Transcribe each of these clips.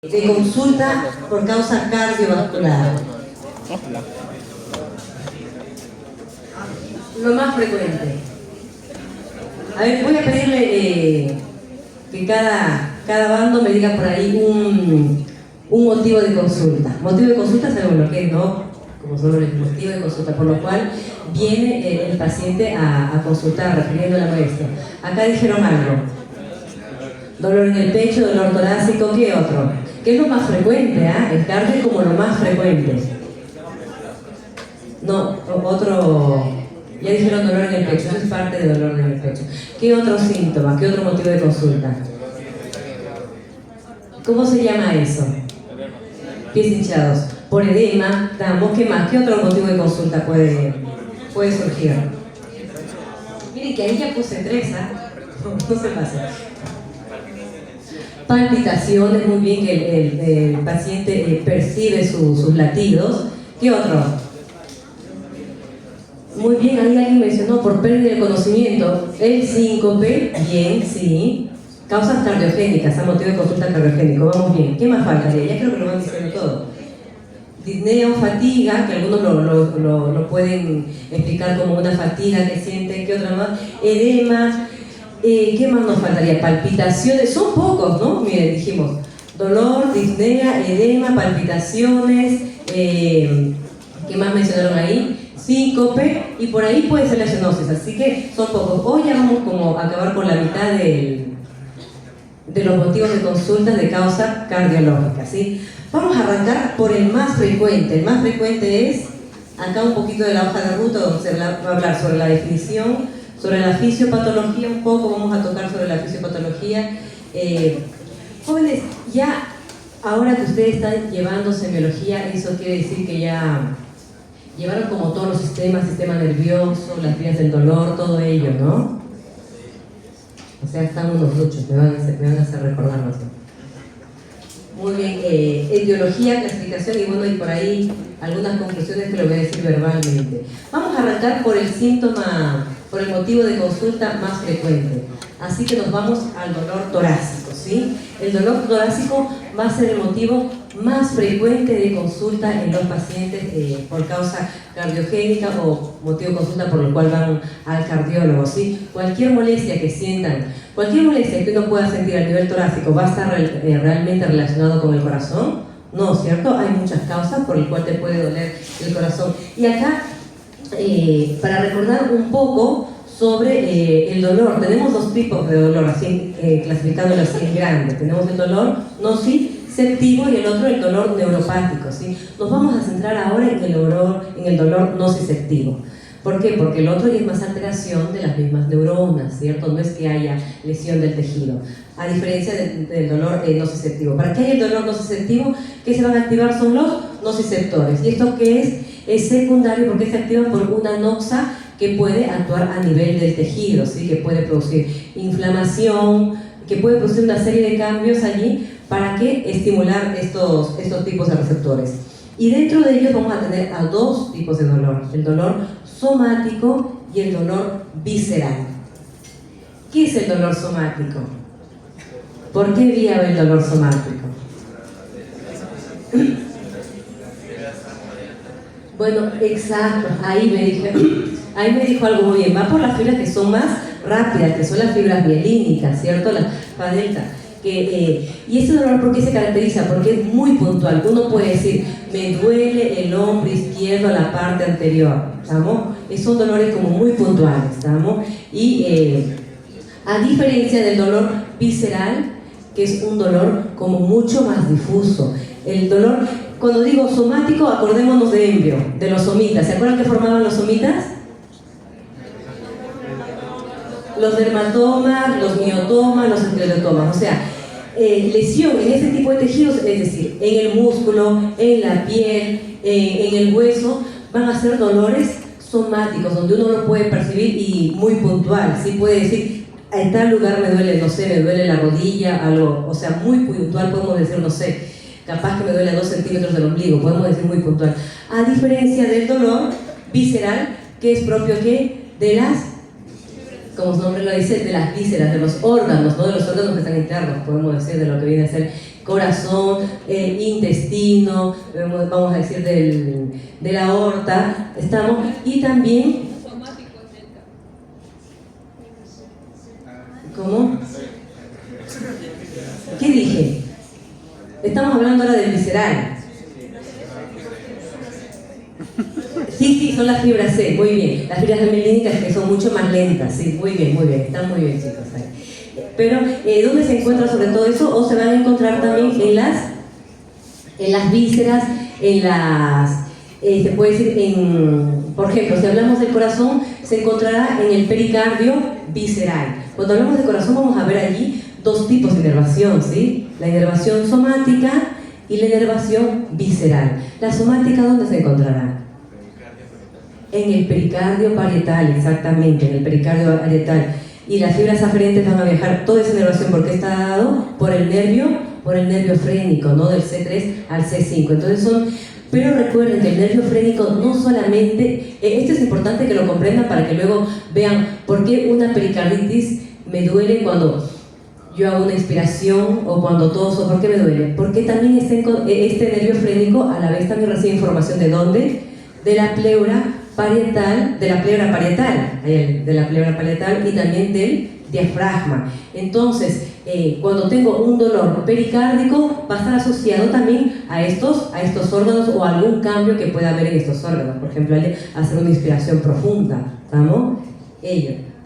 de consulta por causa cardiovascular. Lo más frecuente. A ver, voy a pedirle que cada bando me diga por ahí un motivo de consulta. Motivo de consulta sabemos lo que es, ¿no? Como solo el motivo de consulta, por lo cual viene el paciente a consultar, refiriendo a la molestia. Acá dijeron algo. Dolor en el pecho, dolor torácico, ¿qué otro? ¿Qué es lo más frecuente? El cardio es como lo más frecuente. No, otro... Ya dijeron dolor en el pecho, eso es parte de dolor en el pecho. ¿Qué otro síntoma? ¿Qué otro motivo de consulta? ¿Cómo se llama eso? Pies hinchados. Por edema, damos, ¿qué más? ¿Qué otro motivo de consulta puede surgir? Miren que ahí ya puse 3, no se pase. Palpitaciones, muy bien que el paciente percibe sus latidos. ¿Qué otro? Muy bien, ahí alguien mencionó por pérdida de conocimiento. El síncope, bien, sí. Causas cardiogénicas, a motivo de consulta cardiogénico, vamos bien. ¿Qué más faltaría? Ya creo que lo van diciendo todo. Disnea o fatiga, que algunos lo pueden explicar como una fatiga que sienten. ¿Qué otra más? Edema. ¿Qué más nos faltaría? Palpitaciones, son pocos, ¿no? Miren, dijimos dolor, disnea, edema, palpitaciones, ¿qué más mencionaron ahí? Síncope, y por ahí puede ser la cianosis, así que son pocos. Hoy ya vamos como a acabar con la mitad de los motivos de consulta de causa cardiológica, ¿sí? Vamos a arrancar por el más frecuente. El más frecuente es, acá un poquito de la hoja de ruta, donde se va a hablar sobre la definición, sobre la fisiopatología un poco, vamos a tocar sobre la fisiopatología. Jóvenes, ya ahora que ustedes están llevando semiología, eso quiere decir que ya llevaron como todos los sistemas, sistema nervioso, las vías del dolor, todo ello, ¿no? O sea, están unos luchos, me van a hacer recordarnos. Muy bien, etiología, clasificación y bueno, y por ahí algunas conclusiones que lo voy a decir verbalmente. Vamos a arrancar por el síntoma, por el motivo de consulta más frecuente. Así que nos vamos al dolor torácico, ¿sí? El dolor torácico va a ser el motivo más frecuente de consulta en los pacientes por causa cardiogénica o motivo de consulta por el cual van al cardiólogo, ¿sí? Cualquier molestia que sientan, cualquier molestia que uno pueda sentir a nivel torácico, ¿va a estar realmente relacionado con el corazón? No, ¿cierto? Hay muchas causas por las cuales te puede doler el corazón. Y acá, para recordar un poco sobre el dolor, tenemos 2 tipos de dolor, así clasificándolo así en grande. Tenemos el dolor nociceptivo y el otro el dolor neuropático, ¿sí? Nos vamos a centrar ahora en el dolor nociceptivo. ¿Por qué? Porque el otro ya es más alteración de las mismas neuronas, ¿cierto? No es que haya lesión del tejido, a diferencia del dolor nociceptivo. ¿Para qué hay el dolor nociceptivo? ¿Qué se van a activar? Son los nociceptores. ¿Y esto qué es? Es secundario porque se activan por una noxa que puede actuar a nivel del tejido, ¿sí? Que puede producir inflamación, que puede producir una serie de cambios allí para que estimular estos tipos de receptores. Y dentro de ellos vamos a tener a 2 tipos de dolor, el dolor somático y el dolor visceral. ¿Qué es el dolor somático? ¿Por qué vía va el dolor somático? Bueno, exacto, ahí me dijo algo muy bien, va por las fibras que son más rápidas, que son las fibras mielínicas, ¿cierto? Las delta. Y ese dolor, ¿por qué se caracteriza? Porque es muy puntual. Uno puede decir, me duele el hombro izquierdo, la parte anterior, ¿estamos? Son dolores como muy puntuales, ¿estamos? Y a diferencia del dolor visceral, que es un dolor como mucho más difuso. El dolor, cuando digo somático, acordémonos de Embrio, de los somitas. ¿Se acuerdan que formaban los somitas? Los dermatomas, los miotomas, los esclerotomas, o sea, lesión en ese tipo de tejidos, es decir, en el músculo, en la piel, en el hueso, van a ser dolores somáticos, donde uno lo puede percibir y muy puntual, ¿sí? Puede decir, en tal lugar me duele, no sé, me duele la rodilla, algo, o sea, muy puntual, podemos decir, no sé, capaz que me duele a 2 centímetros del ombligo, podemos decir muy puntual. A diferencia del dolor visceral, que es propio ¿qué? De las, como su nombre lo dice, de las vísceras, de los órganos, no de los órganos que están internos, podemos decir, de lo que viene a ser corazón, intestino, vamos a decir de la aorta, estamos, y también... ¿Cómo? ¿Qué dije? Estamos hablando ahora del visceral. Sí, son las fibras C, muy bien. Las fibras mielínicas que son mucho más lentas, sí, muy bien, están muy bien, chicos. Pero, ¿dónde se encuentra sobre todo eso? O se van a encontrar también en las vísceras, se puede decir, por ejemplo, si hablamos del corazón, se encontrará en el pericardio visceral. Cuando hablamos de corazón vamos a ver allí dos tipos de inervación, ¿sí? La inervación somática y la inervación visceral. La somática, ¿dónde se encontrará? En el pericardio parietal, exactamente, en el pericardio parietal. Y las fibras aferentes van a viajar toda esa inervación porque está dado por el nervio frénico, ¿no? Del C3 al C5. Entonces pero recuerden que el nervio frénico no solamente, esto es importante que lo comprendan para que luego vean por qué una pericarditis me duele cuando yo hago una inspiración o cuando toso. ¿Por qué me duele? Porque también este nervio frénico a la vez también recibe información ¿de dónde? De la pleura parietal, y también del diafragma. Entonces, cuando tengo un dolor pericárdico va a estar asociado también a estos órganos o a algún cambio que pueda haber en estos órganos. Por ejemplo, hacer una inspiración profunda, ¿estamos?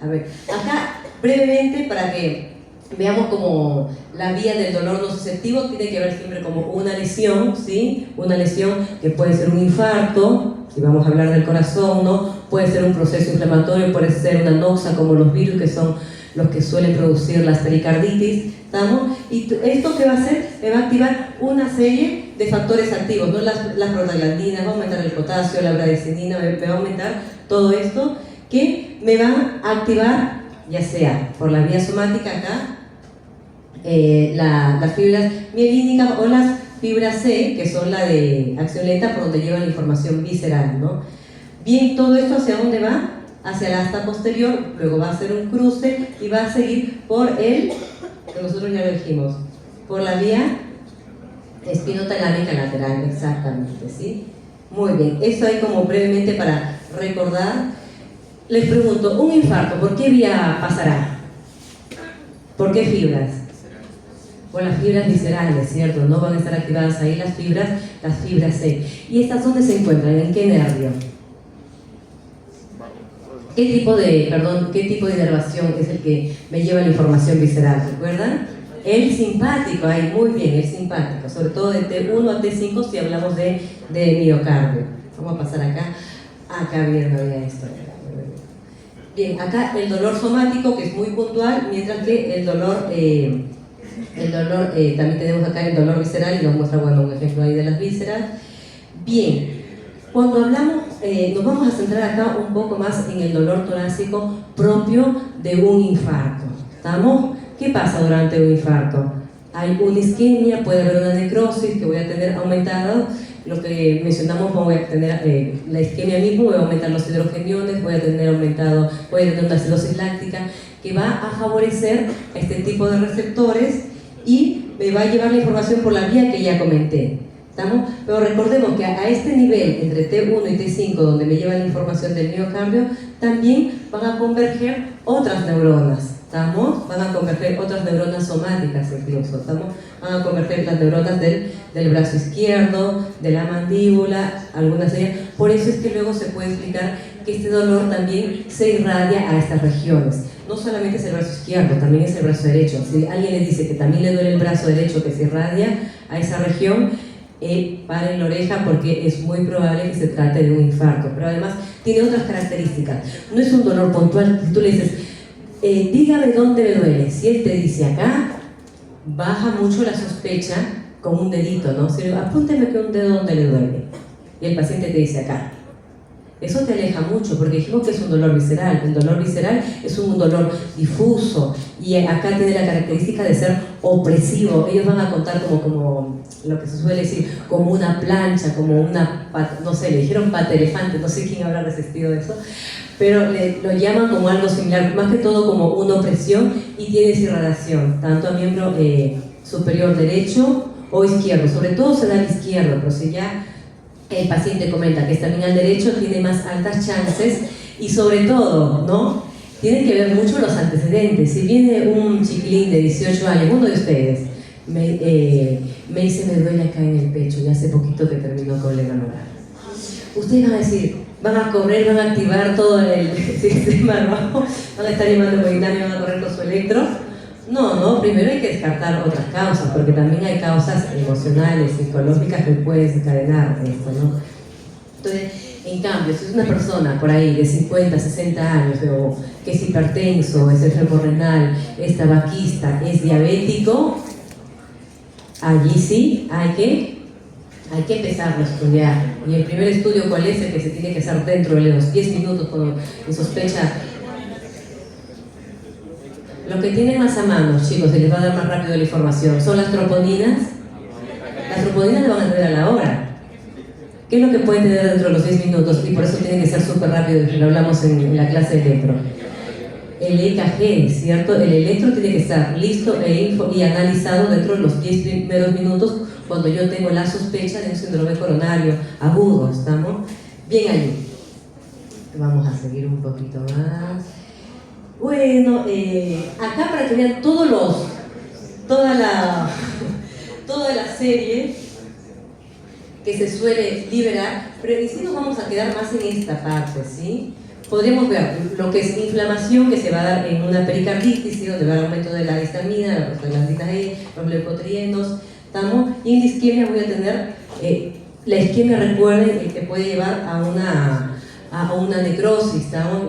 A ver, acá brevemente para que veamos como la vía del dolor nociceptivo tiene que ver siempre como una lesión, ¿sí? Una lesión que puede ser un infarto, si vamos a hablar del corazón, ¿no? Puede ser un proceso inflamatorio, puede ser una noxa como los virus que son los que suelen producir las pericarditis, ¿estamos? Y esto que va a hacer, me va a activar una serie de factores activos, ¿no? Las prostaglandinas, va a aumentar el potasio, la bradicinina, me va a aumentar todo esto que me va a activar, ya sea por la vía somática acá, las fibras mielínicas o las fibras C, que son la de acción lenta, por donde lleva la información visceral, ¿no? Bien, todo esto ¿hacia dónde va? Hacia la asta posterior, luego va a hacer un cruce y va a seguir por que nosotros ya lo dijimos, por la vía espinotalámica lateral, exactamente, ¿sí? Muy bien, eso ahí como brevemente para recordar. Les pregunto, un infarto, ¿por qué vía pasará? ¿Por qué fibras? Por las fibras viscerales, ¿cierto? No van a estar activadas ahí las fibras C. ¿Y estas dónde se encuentran? ¿En qué nervio? ¿Qué tipo de inervación es el que me lleva la información visceral? ¿Recuerdan? El simpático, ahí muy bien, el simpático, sobre todo de T1 a T5 si hablamos de miocardio. Vamos a pasar acá bien, no había esto. Bien, acá el dolor somático, que es muy puntual, mientras que el dolor, también tenemos acá el dolor visceral, y nos muestra, bueno, un ejemplo ahí de las vísceras. Bien, cuando hablamos, nos vamos a centrar acá un poco más en el dolor torácico propio de un infarto. ¿Estamos? ¿Qué pasa durante un infarto? Hay una isquemia, puede haber una necrosis que voy a tener aumentada. Lo que mencionamos, voy a tener la isquemia mismo, voy a aumentar los hidrogeniones, voy a tener una acidosis láctica que va a favorecer a este tipo de receptores y me va a llevar la información por la vía que ya comenté. ¿Estamos? Pero recordemos que a este nivel, entre T1 y T5, donde me lleva la información del miocardio, también van a converger otras neuronas. ¿Estamos? Van a converger otras neuronas somáticas incluso. ¿Estamos? Van a converger las neuronas del brazo izquierdo, de la mandíbula, algunas de ellas. Por eso es que luego se puede explicar que este dolor también se irradia a estas regiones. No solamente es el brazo izquierdo, también es el brazo derecho. Si alguien les dice que también le duele el brazo derecho que se irradia a esa región, paren la oreja porque es muy probable que se trate de un infarto. Pero además tiene otras características. No es un dolor puntual. Si tú le dices, dígame dónde me duele. Si él te dice acá, baja mucho la sospecha con un dedito, ¿no? Si apúnteme que un dedo donde le duele. Y el paciente te dice acá. Eso te aleja mucho, porque dijimos que es un dolor visceral. El dolor visceral es un dolor difuso y acá tiene la característica de ser opresivo. Ellos van a contar como lo que se suele decir, como una plancha, como una, no sé, le dijeron pata elefante, no sé quién habrá resistido de eso, pero lo llaman como algo similar, más que todo como una opresión, y tiene irradiación, tanto a miembro superior derecho o izquierdo, sobre todo se da al izquierdo, pero si ya el paciente comenta que es también al derecho, tiene más altas chances y sobre todo, ¿no? Tienen que ver mucho los antecedentes. Si viene un chiquilín de 18 años, uno de ustedes, me dice me duele acá en el pecho, ya hace poquito que terminó con la oral. Ustedes van a decir, van a correr, van a activar todo el sistema, ¿no? Van a estar llamando momentáneo, van a correr con su electro. No, primero hay que descartar otras causas, porque también hay causas emocionales, psicológicas que pueden desencadenar esto, ¿no? Entonces, en cambio, si es una persona por ahí de 50, 60 años, o que es hipertenso, es enfermo renal, es tabaquista, es diabético, allí sí hay que empezar a estudiar. Y el primer estudio, ¿cuál es? El que se tiene que hacer dentro de los 10 minutos cuando se sospecha. Lo que tienen más a mano, chicos, se les va a dar más rápido la información, son las troponinas. Las troponinas le van a tener a la hora. ¿Qué es lo que pueden tener dentro de los 10 minutos? Y por eso tiene que ser súper rápido, lo hablamos en la clase de electro. El EKG, ¿cierto? El electro tiene que estar listo y analizado dentro de los 10 primeros minutos cuando yo tengo la sospecha de un síndrome coronario agudo, ¿estamos? Bien allí. Vamos a seguir un poquito más. Bueno, acá para que vean toda la serie que se suele liberar, pero en sí nos vamos a quedar más en esta parte, ¿sí? Podríamos ver lo que es inflamación que se va a dar en una pericarditis, ¿sí? Donde va el aumento de la histamina, la prostaglandina E, los leucotrienos, ¿estamos? Y en la isquemia voy a tener, la isquemia, recuerden, que puede llevar a una necrosis, ¿estamos?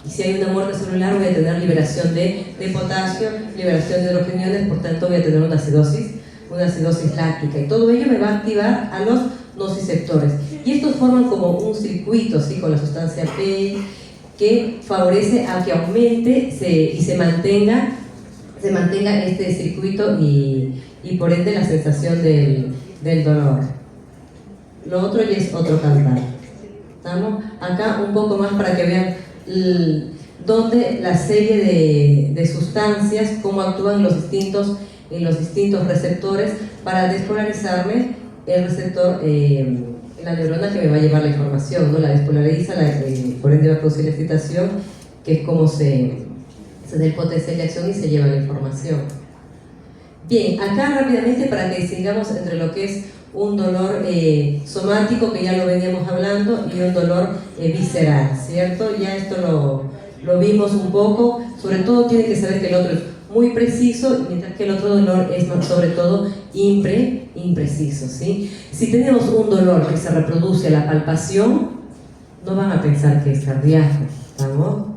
Y si hay una muerte celular voy a tener liberación de potasio, liberación de hidrogeniones, por tanto voy a tener una acidosis láctica, y todo ello me va a activar a los nociceptores. Y estos forman como un circuito, ¿sí? Con la sustancia P, que favorece a que aumente y se mantenga este circuito y por ende la sensación del dolor. Lo otro ya es otro cantar. ¿Estamos? Acá un poco más para que vean donde la serie de sustancias, cómo actúan en los distintos receptores para despolarizarme el receptor, la neurona que me va a llevar la información, ¿no? La despolariza, por ende va a producir la excitación, que es como se da el potencial de acción y se lleva la información. Bien, acá rápidamente para que distingamos entre lo que es un dolor somático, que ya lo veníamos hablando, y un dolor visceral, ¿cierto? Ya esto lo vimos un poco. Sobre todo tienen que saber que el otro es muy preciso, mientras que el otro dolor es sobre todo impreciso, ¿sí? Si tenemos un dolor que se reproduce a la palpación, no van a pensar que es cardíaco, ¿estamos?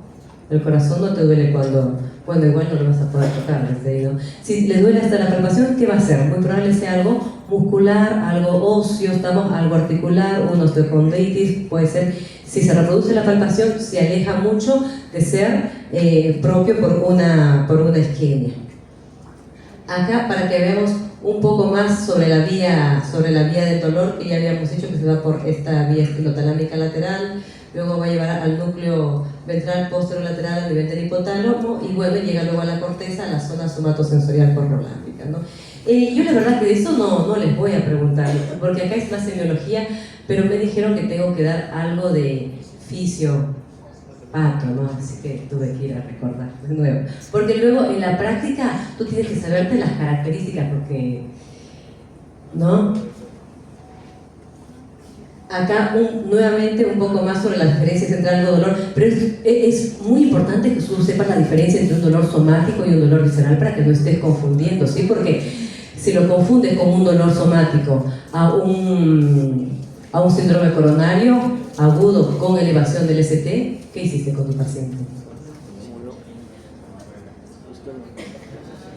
El corazón no te duele cuando igual no lo vas a poder tocar, ¿no? Si le duele hasta la palpación, ¿qué va a ser? Muy probable sea algo muscular, algo óseo, algo articular, una osteocondritis, puede ser. Si se reproduce la palpación, se aleja mucho de ser propio por una isquemia. Acá, para que veamos un poco más sobre la vía del dolor, que ya habíamos dicho que se va por esta vía estilotalámica lateral, luego va a llevar al núcleo ventral posterolateral a nivel del hipotálamo, y bueno, llega luego a la corteza, a la zona somatosensorial cornolámbrica, ¿no? Yo la verdad que de eso no les voy a preguntar, porque acá es más semiología, pero me dijeron que tengo que dar algo de fisiopato, ¿no? Así que tuve que ir a recordar de nuevo. Porque luego en la práctica tú tienes que saberte las características, porque, ¿no? Acá nuevamente un poco más sobre las diferencias entre algo dolor, pero es muy importante que tú sepas la diferencia entre un dolor somático y un dolor visceral para que no estés confundiendo, ¿sí? Porque si lo confundes con un dolor somático a un síndrome coronario agudo con elevación del ST, ¿qué hiciste con tu paciente?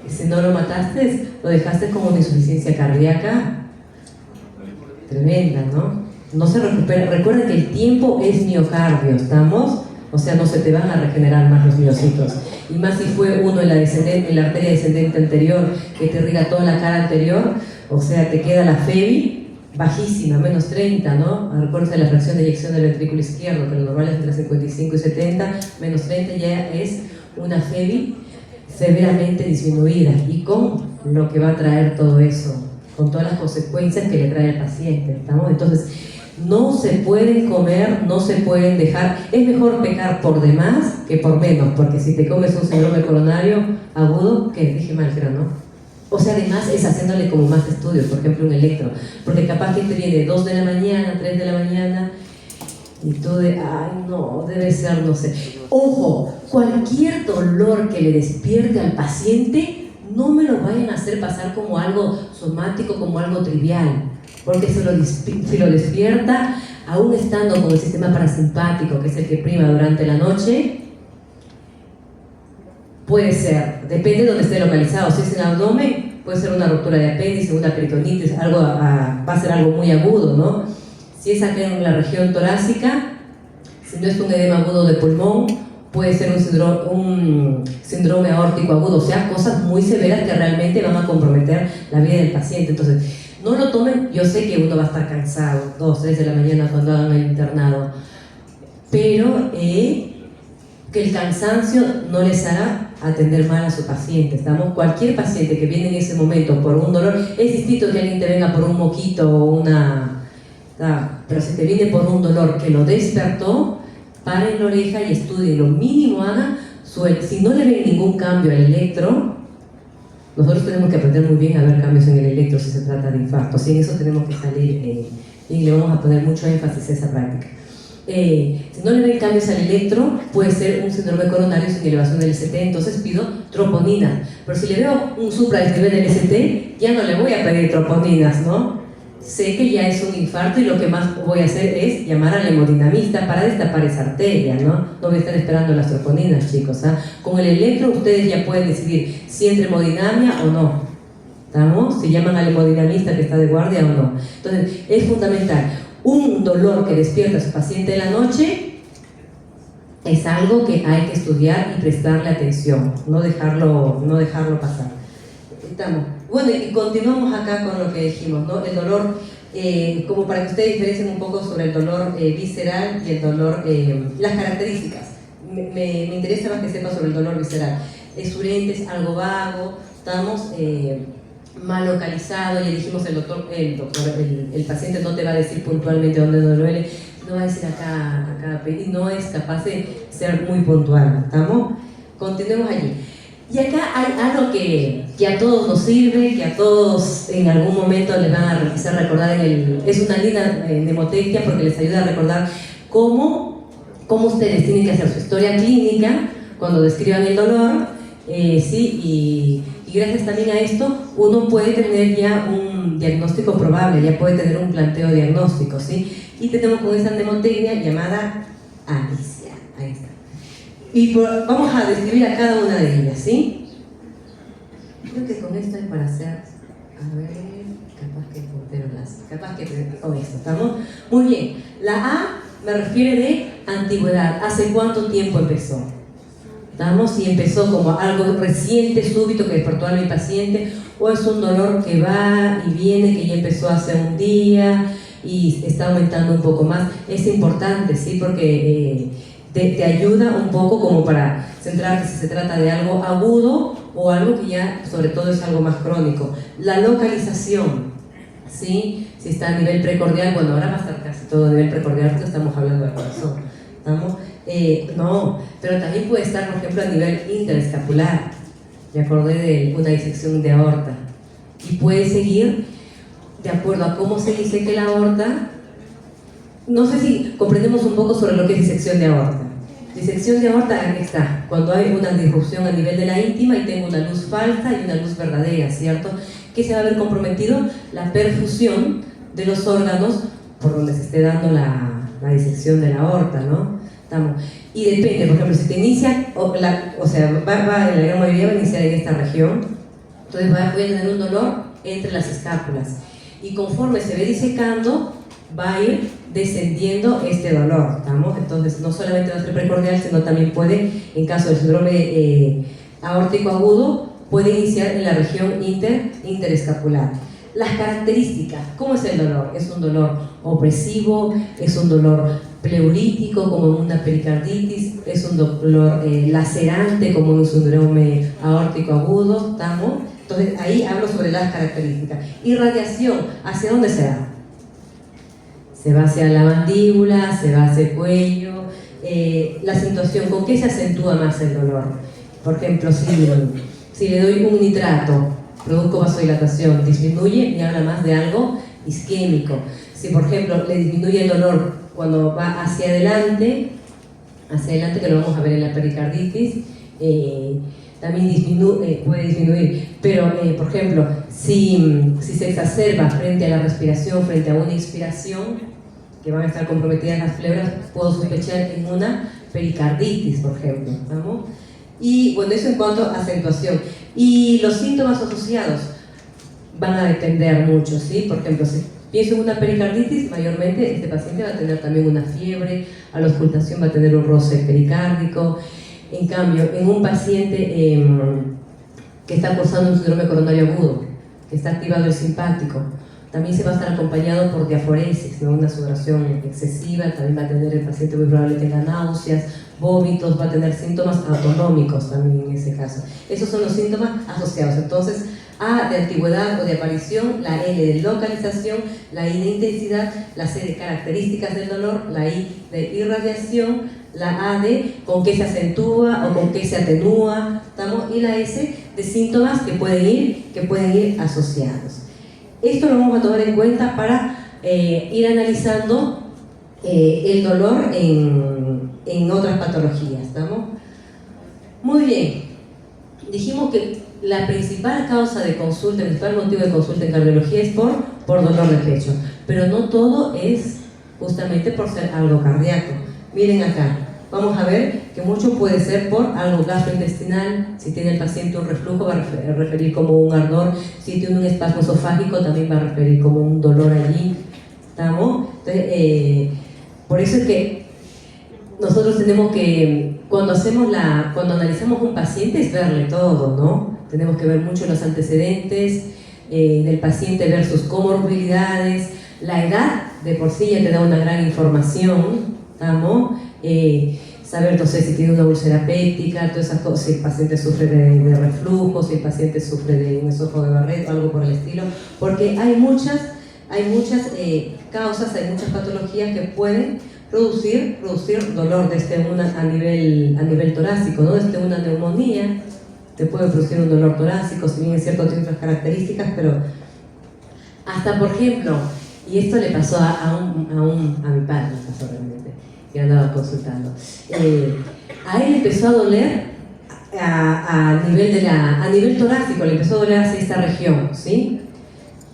Si no lo mataste, lo dejaste como una insuficiencia cardíaca tremenda, ¿no? No se recupera. Recuerden que el tiempo es miocardio, ¿estamos? O sea, no se te van a regenerar más los miocitos. Y más si fue uno en la arteria descendente anterior, que te irriga toda la cara anterior, o sea, te queda la FEBI bajísima, menos 30, ¿no? Recuerden la fracción de eyección del ventrículo izquierdo, que lo normal es entre 55 y 70, menos 30 ya es una FEBI severamente disminuida, y con lo que va a traer todo eso, con todas las consecuencias que le trae al paciente, ¿estamos? Entonces, no se pueden comer, no se pueden dejar, es mejor pecar por demás que por menos, porque si te comes un síndrome coronario agudo, que dije mal, creo, ¿no? O sea, además es haciéndole como más estudios, por ejemplo un electro, porque capaz que te viene 2 de la mañana, 3 de la mañana, y tú ay no, debe ser, no sé. Ojo, cualquier dolor que le despierte al paciente, no me lo vayan a hacer pasar como algo somático, como algo trivial, porque si lo despierta, aún estando con el sistema parasimpático, que es el que prima durante la noche, puede ser, depende de dónde esté localizado. Si es en el abdomen, puede ser una ruptura de apéndice, una peritonitis, va a ser algo muy agudo, ¿no? Si es acá en la región torácica, si no es un edema agudo de pulmón, puede ser un síndrome aórtico agudo, o sea, cosas muy severas que realmente van a comprometer la vida del paciente. Entonces, no lo tomen, yo sé que uno va a estar cansado, 2, 3 de la mañana cuando hagan el internado, pero que el cansancio no les haga atender mal a su paciente. ¿Estamos? Cualquier paciente que viene en ese momento por un dolor, es distinto que alguien te venga por un moquito o una... pero si te viene por un dolor que lo despertó, paren la oreja y estudien, lo mínimo hagan, si no le ven ningún cambio al electro, nosotros tenemos que aprender muy bien a ver cambios en el electro si se trata de infarto, en eso tenemos que salir y le vamos a poner mucho énfasis a esa práctica. Si no le ven cambios al electro, puede ser un síndrome coronario sin elevación del ST, entonces pido troponina. Pero si le veo un supradesnivel del ST, ya no le voy a pedir troponinas, ¿no? Sé que ya es un infarto y lo que más voy a hacer es llamar al hemodinamista para destapar esa arteria, ¿no? No voy a estar esperando las troponinas, chicos, ¿ah? Con el electro ustedes ya pueden decidir si entra hemodinamia o no, ¿estamos? Si llaman al hemodinamista que está de guardia o no. Entonces, es fundamental. Un dolor que despierta a su paciente en la noche es algo que hay que estudiar y prestarle atención, no dejarlo pasar. Estamos. Bueno, y continuamos acá con lo que dijimos, ¿no? El dolor, como para que ustedes diferencien un poco sobre el dolor visceral y el dolor, las características. Me interesa más que sepan sobre el dolor visceral. Es urente, es algo vago, estamos mal localizado, ya dijimos el paciente no te va a decir puntualmente dónde nos duele, no va a decir acá, y no es capaz de ser muy puntual, ¿estamos? Continuemos allí. Y acá hay algo que a todos nos sirve, que a todos en algún momento les van a hacer recordar, es una linda mnemotecnia porque les ayuda a recordar cómo ustedes tienen que hacer su historia clínica cuando describan el dolor, ¿sí? Y gracias también a esto uno puede tener ya un diagnóstico probable, ya puede tener un planteo diagnóstico, ¿sí? Y tenemos con esta mnemotecnia llamada Alicia, ahí está. Y vamos a describir a cada una de ellas, ¿sí? Creo que con esto es para hacer, a ver, capaz que con esto, ¿estamos? Muy bien, la A me refiere de antigüedad, ¿hace cuánto tiempo empezó? ¿Estamos? Si empezó como algo reciente, súbito, que despertó a mi paciente, o es un dolor que va y viene, que ya empezó hace un día y está aumentando un poco más. Es importante, ¿sí? Porque te ayuda un poco como para centrarte si se trata de algo agudo o algo que ya, sobre todo, es algo más crónico. La localización, ¿sí? Si está a nivel precordial, bueno, ahora va a estar casi todo a nivel precordial porque estamos hablando del corazón, ¿estamos? No, pero también puede estar, por ejemplo, a nivel interescapular. Me acordé de una disección de aorta. Y puede seguir de acuerdo a cómo se diseque la aorta. No sé si comprendemos un poco sobre lo que es disección de aorta. Disección de aorta, aquí está, cuando hay una disrupción a nivel de la íntima y tengo una luz falsa y una luz verdadera, ¿cierto? ¿Qué se va a ver comprometido? La perfusión de los órganos por donde se esté dando la disección de la aorta, ¿no? Estamos. Y depende, por ejemplo, si te inicia, va en la gran mayoría va a iniciar en esta región, entonces voy a tener un dolor entre las escápulas. Y conforme se ve disecando, va a ir descendiendo este dolor, ¿estamos? Entonces no solamente va a ser precordial, sino también puede, en caso del síndrome aórtico agudo, puede iniciar en la región interescapular. Las características, ¿cómo es el dolor? Es un dolor opresivo, es un dolor pleurítico como en una pericarditis, es un dolor lacerante como en un síndrome aórtico agudo, ¿estamos? Entonces ahí hablo sobre las características. Irradiación, ¿hacia dónde se va? Se va hacia la mandíbula, se va hacia el cuello. La acentuación, ¿con qué se acentúa más el dolor? Por ejemplo, si le doy un nitrato, produzco vasodilatación, disminuye y habla más de algo isquémico. Si por ejemplo le disminuye el dolor cuando va hacia adelante, que lo vamos a ver en la pericarditis, también puede disminuir. Pero por ejemplo, si se exacerba frente a la respiración, frente a una inspiración, que van a estar comprometidas las pleuras, puedo sospechar en una pericarditis, por ejemplo, ¿estamos? Y bueno, eso en cuanto a acentuación. Y los síntomas asociados van a depender mucho, ¿sí? Por ejemplo, si pienso en una pericarditis, mayormente este paciente va a tener también una fiebre, a la auscultación va a tener un roce pericárdico. En cambio, en un paciente que está cursando un síndrome coronario agudo, que está activado el simpático, también se va a estar acompañado por diaforesis, ¿no? Una sudoración excesiva, también va a tener el paciente muy probable que tenga náuseas, vómitos, va a tener síntomas autonómicos también en ese caso. Esos son los síntomas asociados. Entonces, A de antigüedad o de aparición, la L de localización, la I de intensidad, la C de características del dolor, la I de irradiación, la A de con qué se acentúa o con qué se atenúa, ¿estamos? Y la S de síntomas que pueden ir asociados. Esto lo vamos a tomar en cuenta para ir analizando el dolor en otras patologías, ¿estamos? Muy bien. Dijimos que la principal causa de consulta, el principal motivo de consulta en cardiología es por dolor de pecho, pero no todo es justamente por ser algo cardíaco. Miren acá, vamos a ver que mucho puede ser por algo gastrointestinal. Si tiene el paciente un reflujo, va a referir como un ardor. Si tiene un espasmo esofágico, también va a referir como un dolor allí. ¿Estamos? Entonces, por eso es que nosotros tenemos que, cuando analizamos un paciente, es verle todo, ¿no? Tenemos que ver mucho los antecedentes del paciente, ver sus comorbilidades. La edad de por sí ya te da una gran información, ¿estamos? Saber, entonces, si tiene una úlcera péptica, todas esas cosas, si el paciente sufre de reflujo, si el paciente sufre de un esófago de Barrett o algo por el estilo, porque hay muchas causas, hay muchas patologías que pueden producir dolor desde a nivel torácico, ¿no? Desde una neumonía te puede producir un dolor torácico, si bien es cierto tiene otras características, pero hasta, por ejemplo, y esto le pasó a mi padre, me pasó realmente, que andaba consultando. A él empezó a doler a nivel torácico, le empezó a doler hacia esta región, ¿sí?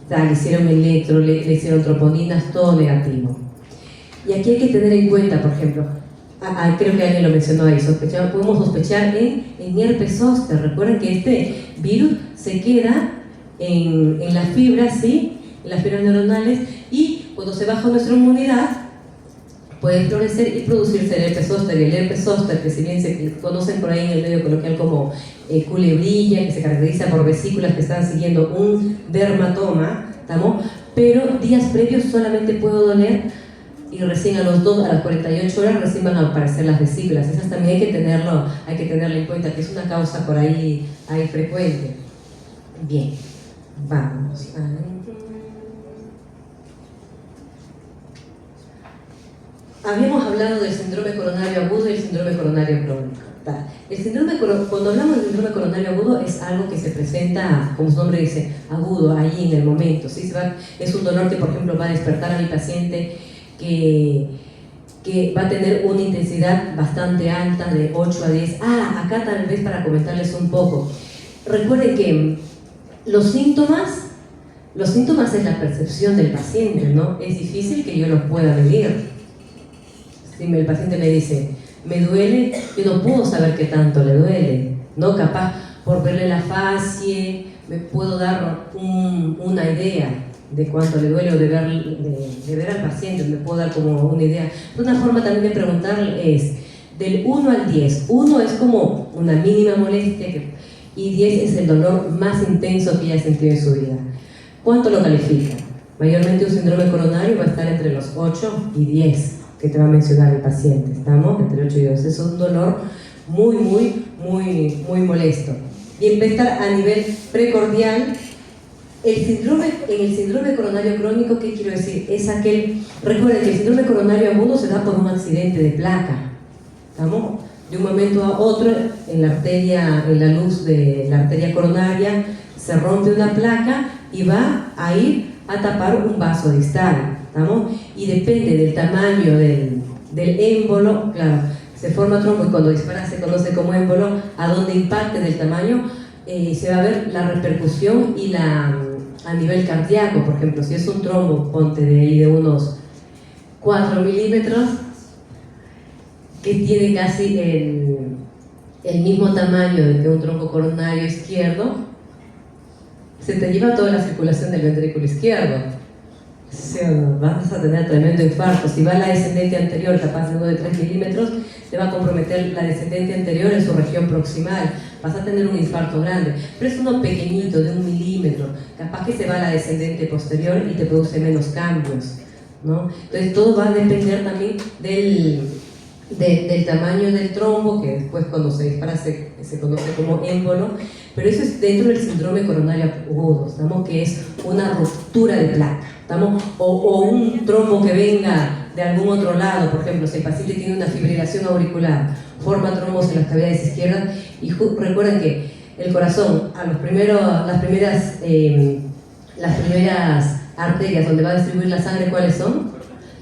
Le hicieron electro, le hicieron troponinas, todo negativo. Y aquí hay que tener en cuenta, por ejemplo, creo que alguien lo mencionó ahí, podemos sospechar en herpes zóster. Recuerden que este virus se queda en las fibras, ¿sí? En las fibras neuronales, y cuando se baja nuestra inmunidad, puede florecer y producirse el herpes zóster. Y el herpes zóster, que si bien se conocen por ahí en el medio coloquial como culebrilla, que se caracteriza por vesículas que están siguiendo un dermatoma, ¿estamos? Pero días previos solamente puede doler, y recién a las 48 horas recién van a aparecer las vesículas. Esas también hay que tenerlo en cuenta, que es una causa por ahí frecuente. Bien, vamos. Habíamos hablado del síndrome coronario agudo y el síndrome coronario crónico. Cuando hablamos del síndrome coronario agudo, es algo que se presenta, como su nombre dice, agudo, allí en el momento, ¿sí? Es un dolor que, por ejemplo, va a despertar a mi paciente que va a tener una intensidad bastante alta, de 8 a 10. Acá tal vez para comentarles un poco. Recuerden que los síntomas es la percepción del paciente, ¿no? Es difícil que yo los pueda medir. Si el paciente me dice, me duele, yo no puedo saber qué tanto le duele, ¿no? Capaz por verle la facie me puedo dar una idea de cuánto le duele, o de ver al paciente, me puedo dar como una idea. Una forma también de preguntar es del 1 al 10. 1 es como una mínima molestia y 10 es el dolor más intenso que ella ha sentido en su vida. ¿Cuánto lo califica? Mayormente un síndrome coronario va a estar entre los 8 y 10 que te va a mencionar el paciente, ¿estamos? Entre 8 y 10. Es un dolor muy molesto. y en vez de estar a nivel precordial. En el síndrome coronario crónico, ¿qué quiero decir? Es aquel, recuerden que el síndrome coronario agudo se da por un accidente de placa, ¿estamos? De un momento a otro, en la arteria, en la luz de la arteria coronaria, se rompe una placa y va a ir a tapar un vaso distal, ¿estamos? Y depende del tamaño del émbolo, claro, se forma trombo y cuando dispara se conoce como émbolo, a donde impacte del tamaño, se va a ver la repercusión y a nivel cardíaco. Por ejemplo, si es un trombo, ponte de ahí de unos 4 milímetros, que tiene casi el mismo tamaño de que un trombo coronario izquierdo, se te lleva toda la circulación del ventrículo izquierdo. ¿Sí o no? Vas a tener tremendo infarto. Si va la descendente anterior, capaz de 1 de 3 milímetros, te va a comprometer la descendente anterior en su región proximal. Vas a tener un infarto grande. Pero es uno pequeñito, de 1 milímetro. Capaz que se va la descendente posterior y te produce menos cambios, ¿no? Entonces todo va a depender también del tamaño del trombo, que después cuando se dispara se conoce como émbolo, pero eso es dentro del síndrome coronario agudo, ¿estamos? Que es una ruptura de placa, ¿estamos? O un trombo que venga de algún otro lado. Por ejemplo, si el paciente tiene una fibrilación auricular, forma trombos en las cavidades izquierdas, y recuerden que el corazón, las primeras arterias donde va a distribuir la sangre, ¿cuáles son?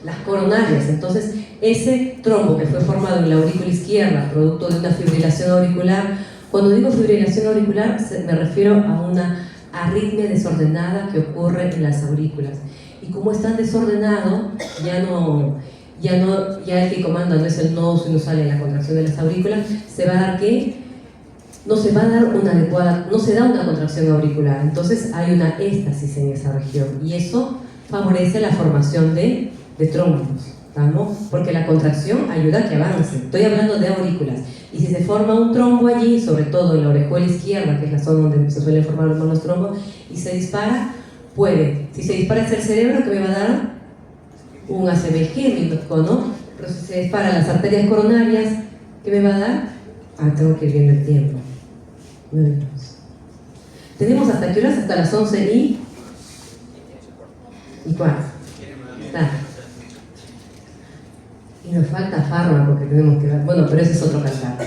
Las coronarias. Entonces, ese trombo que fue formado en la aurícula izquierda, producto de una fibrilación auricular, cuando digo fibrilación auricular me refiero a una arritmia desordenada que ocurre en las aurículas. Y como es tan desordenado, ya el que comanda no es el nodo sinusal en la contracción de las aurículas, se va a dar que no se va a dar una adecuada, no se da una contracción auricular. Entonces hay una éstasis en esa región y eso favorece la formación de trombos, ¿estamos? Porque la contracción ayuda a que avance. Estoy hablando de aurículas. Y si se forma un trombo allí, sobre todo en la orejuela izquierda, que es la zona donde se suelen formar los trombos, y se dispara, puede. Si se dispara hacia el cerebro, ¿qué me va a dar? Un ACV isquémico, ¿no? Pero si se dispara a las arterias coronarias, ¿qué me va a dar? Tengo que ir viendo el tiempo. Tenemos hasta qué horas, hasta las 11 y cuarto. Está. Y nos falta fármaco que tenemos que dar. Bueno, pero ese es otro cantar.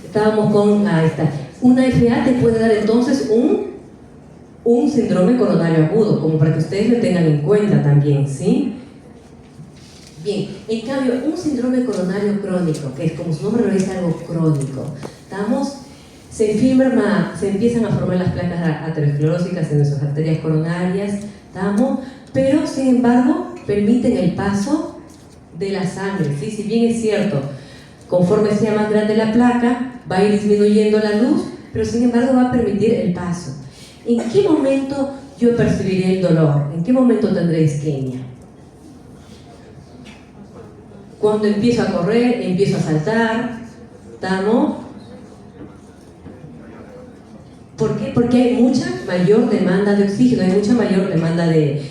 Estábamos con... Ahí está. Una FA te puede dar entonces un síndrome coronario agudo, como para que ustedes lo tengan en cuenta también, ¿sí? Bien, en cambio, un síndrome coronario crónico, que es como su nombre lo dice, algo crónico, se empiezan a formar las placas aterosclerósicas en nuestras arterias coronarias, pero sin embargo permiten el paso de la sangre, ¿sí? Si bien es cierto, conforme sea más grande la placa, va a ir disminuyendo la luz, pero sin embargo va a permitir el paso. ¿En qué momento yo percibiré el dolor? ¿En qué momento tendré isquemia? Cuando empiezo a correr, empiezo a saltar, ¿estamos? ¿Por qué? Porque hay mucha mayor demanda de oxígeno, hay mucha mayor demanda de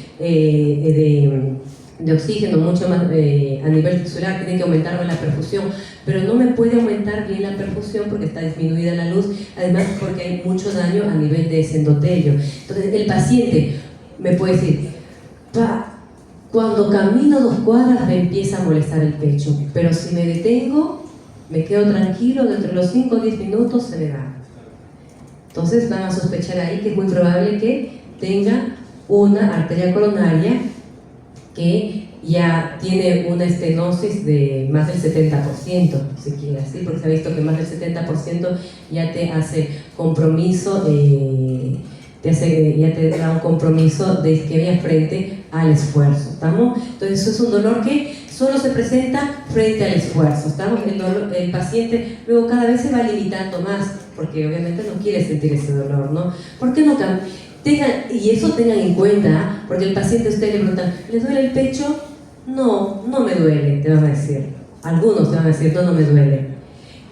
oxígeno, mucho más a nivel tisular, tiene que aumentarme la perfusión, pero no me puede aumentar bien la perfusión porque está disminuida la luz, además porque hay mucho daño a nivel de ese endotelio. Entonces el paciente me puede decir, cuando camino 2 cuadras me empieza a molestar el pecho, pero si me detengo, me quedo tranquilo, dentro de los 5 o 10 minutos se me va. Entonces van a sospechar ahí que es muy probable que tenga una arteria coronaria que ya tiene una estenosis de más del 70%, si quiere así, porque se ha visto que más del 70% ya te hace compromiso, ya te da un compromiso de isquemia frente al esfuerzo, ¿estamos? Entonces eso es un dolor que solo se presenta frente al esfuerzo, ¿estamos? El paciente luego cada vez se va limitando más, porque obviamente no quiere sentir ese dolor, ¿no? ¿Por qué no cambia? Y eso tengan en cuenta, porque el paciente, usted le pregunta, ¿le duele el pecho? No, no me duele, te van a decir. Algunos te van a decir, no me duele.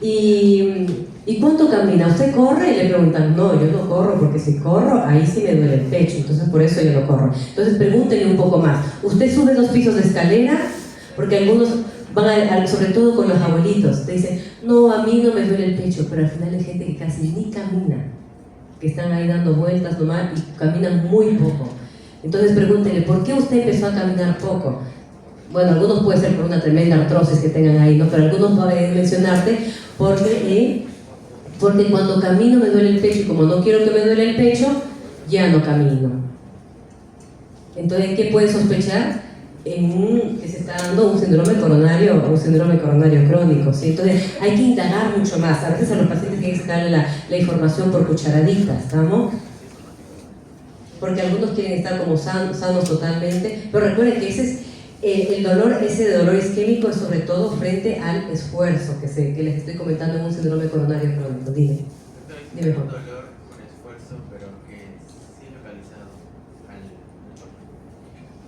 ¿Y cuánto camina? ¿Usted corre? Y le preguntan, no, yo no corro, porque si corro, ahí sí me duele el pecho, entonces por eso yo no corro. Entonces pregúntenle un poco más. ¿Usted sube 2 pisos de escalera? Porque algunos sobre todo con los abuelitos, te dicen, no, a mí no me duele el pecho, pero al final hay gente que casi ni camina, que están ahí dando vueltas nomás y caminan muy poco. Entonces pregúntele, ¿por qué usted empezó a caminar poco? Bueno, algunos puede ser por una tremenda artrosis que tengan ahí, ¿no? Pero algunos pueden mencionarte porque cuando camino me duele el pecho y como no quiero que me duele el pecho, ya no camino. Entonces, ¿qué puedes sospechar? Que se está dando un síndrome coronario crónico, ¿sí? Entonces, hay que indagar mucho más. A veces a los pacientes hay que sacarle la información por cucharaditas, ¿estamos? Porque algunos quieren estar como sanos totalmente, pero recuerden que ese dolor isquémico es sobre todo frente al esfuerzo que les estoy comentando en un síndrome coronario crónico. Dime. Dime, Juan. Dolor con esfuerzo, pero que sí localizado al...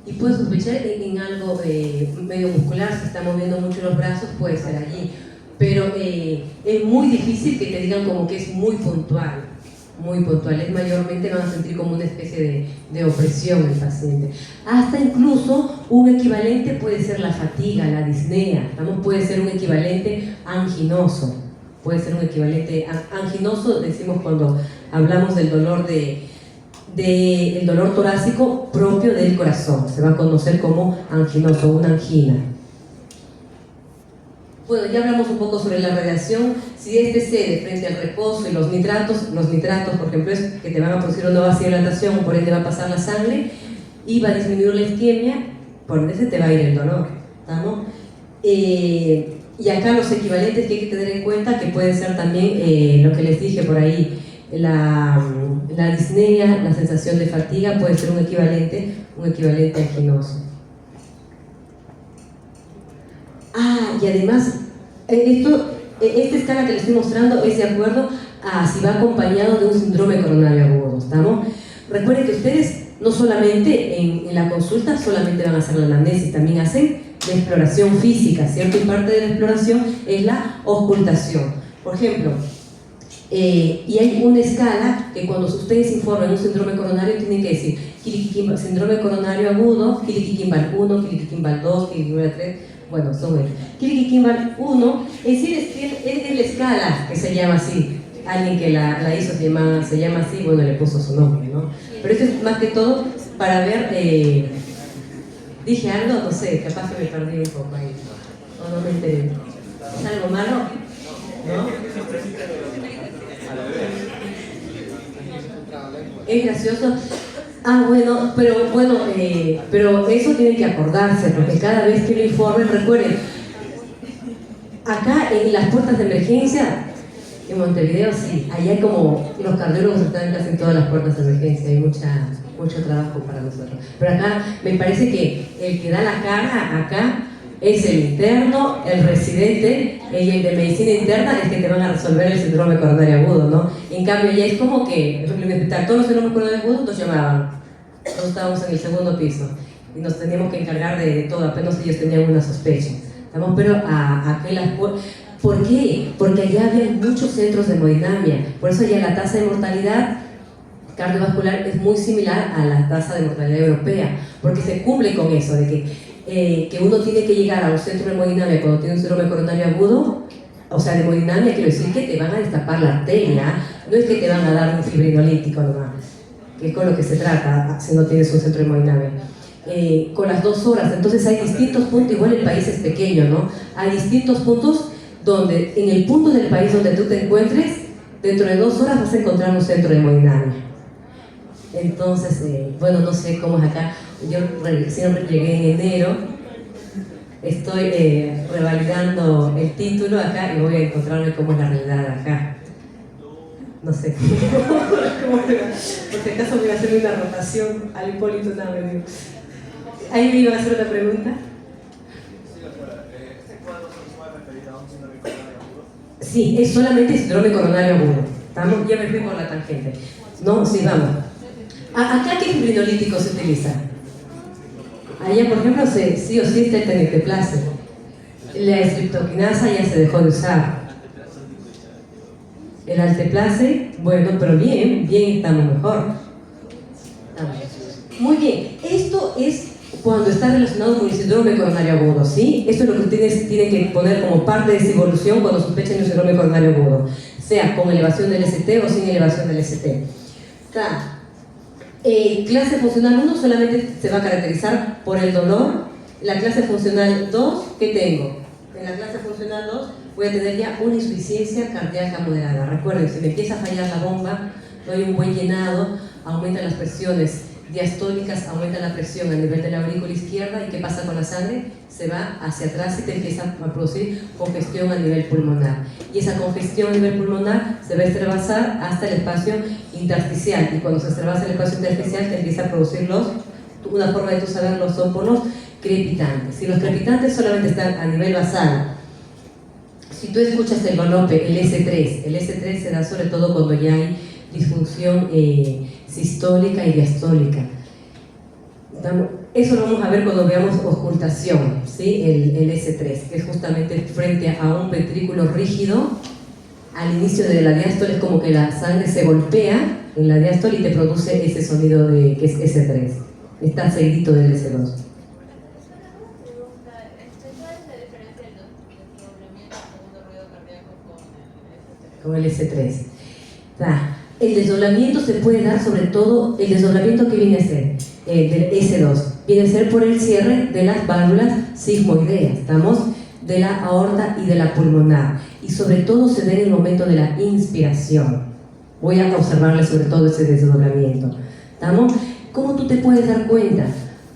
Y puedes sospechar en algo medio muscular, si estamos moviendo mucho los brazos, puede ser allí. Pero es muy difícil que te digan como que es muy puntual. Es mayormente van a sentir como una especie de opresión el paciente. Hasta incluso un equivalente puede ser la fatiga, la disnea, puede ser un equivalente anginoso. Puede ser un equivalente anginoso, decimos cuando hablamos del dolor el dolor torácico propio del corazón, se va a conocer como anginoso, una angina. Bueno, ya hablamos un poco sobre la radiación. Si este cede frente al reposo y los nitratos, por ejemplo, es que te van a producir una vasodilatación, por ende va a pasar la sangre y va a disminuir la isquemia, por ende se te va a ir el dolor, ¿estamos? Y acá los equivalentes que hay que tener en cuenta, que pueden ser también lo que les dije por ahí, la disnea, la sensación de fatiga, puede ser un equivalente anginoso. Y además, esta escala que les estoy mostrando es de acuerdo a si va acompañado de un síndrome coronario agudo, ¿estamos? Recuerden que ustedes no solamente en la consulta solamente van a hacer la anamnesis, también hacen la exploración física, ¿cierto? Y parte de la exploración es la auscultación. Por ejemplo, y hay una escala que cuando ustedes informan un síndrome coronario tienen que decir síndrome coronario agudo, Kirikikimbal 1, Kirikikimbal 2, Kirikikimbal 3. Bueno, son ellos. Kirikikimbal 1, es decir, es la escala que se llama así. Alguien que la hizo se llama así, bueno, le puso su nombre, ¿no? Pero esto es más que todo para ver, dije algo, no sé, capaz que me perdí un poco ahí, o no me enteré. ¿Es algo malo? ¿No? Es gracioso. Pero eso tienen que acordarse, porque cada vez que lo informen, recuerden, acá en las puertas de emergencia, en Montevideo sí, allá hay como, los cardiólogos están casi en todas las puertas de emergencia, hay mucho trabajo para nosotros. Pero acá me parece que el que da la cara acá es el interno, el residente, y el de medicina interna es que te van a resolver el síndrome coronario agudo, ¿no? En cambio ya es como que, en el hospital, todos los síndromes coronarios agudos nos llamaban. Nosotros estábamos en el segundo piso y nos teníamos que encargar de todo, apenas ellos tenían una sospecha. Pero ¿por qué? Porque allá había muchos centros de hemodinamia, por eso ya la tasa de mortalidad cardiovascular es muy similar a la tasa de mortalidad europea, porque se cumple con eso, de que uno tiene que llegar a un centro de hemodinamia cuando tiene un síndrome coronario agudo, o sea, de hemodinamia quiero decir que te van a destapar la arteria, no es que te van a dar un fibrinolítico nomás, que es con lo que se trata si no tienes un centro de hemodinamia. Con las 2 horas, entonces hay distintos puntos, igual el país es pequeño, ¿no? Hay distintos puntos donde, en el punto del país donde tú te encuentres, dentro de 2 horas vas a encontrar un centro de hemodinamia. Entonces, bueno, no sé cómo es acá, yo recién llegué en enero, estoy revalidando el título acá y voy a encontrarme cómo es la realidad acá. No sé, por si acaso voy a hacer una rotación al Hipólito Unanue. ¿Ahí me iba a hacer una pregunta? ¿Este cuadro se va a referir a un síndrome coronario agudo? Sí, es solamente síndrome coronario agudo. ¿Estamos? Ya me fui por la tangente. No, sí, vamos. ¿Acá qué fibrinolítico se utiliza? Allá, por ejemplo, sí o sí está el tenecteplase. La estreptoquinasa ya se dejó de usar. El alteplase, bueno, pero bien estamos mejor. Muy bien, esto es cuando está relacionado con el síndrome coronario agudo, ¿sí? Esto es lo que ustedes tienen que poner como parte de esa evolución cuando sospechen un síndrome coronario agudo, sea con elevación del ST o sin elevación del ST. Está. Clase funcional 1 solamente se va a caracterizar por el dolor. La clase funcional 2, ¿qué tengo? En la clase funcional 2 voy a tener ya una insuficiencia cardíaca moderada. Recuerden, si me empieza a fallar la bomba, no hay un buen llenado, aumentan las presiones diastólicas, aumenta la presión a nivel de la aurícula izquierda. ¿Y qué pasa con la sangre? Se va hacia atrás y te empieza a producir congestión a nivel pulmonar. Y esa congestión a nivel pulmonar se va a extravasar hasta el espacio intersticial. Y cuando se extravasa el espacio intersticial, te empieza a producir una forma de tú saberlo son por los crepitantes. Si los crepitantes solamente están a nivel basal, si tú escuchas el galope, el S3 se da sobre todo cuando ya hay disfunción sistólica y diastólica. Eso lo vamos a ver cuando veamos ocultación, ¿sí? El S3, que es justamente frente a un ventrículo rígido. Al inicio de la diástole es como que la sangre se golpea en la diástole y te produce ese sonido que es S3. Está seguidito del S2. Con el S3. El desdoblamiento se puede dar sobre todo, el desdoblamiento que viene a ser del S2, viene a ser por el cierre de las válvulas sigmoideas, ¿estamos? De la aorta y de la pulmonar, y sobre todo se da en el momento de la inspiración. Voy a observarle sobre todo ese desdoblamiento, ¿estamos? ¿Cómo tú te puedes dar cuenta?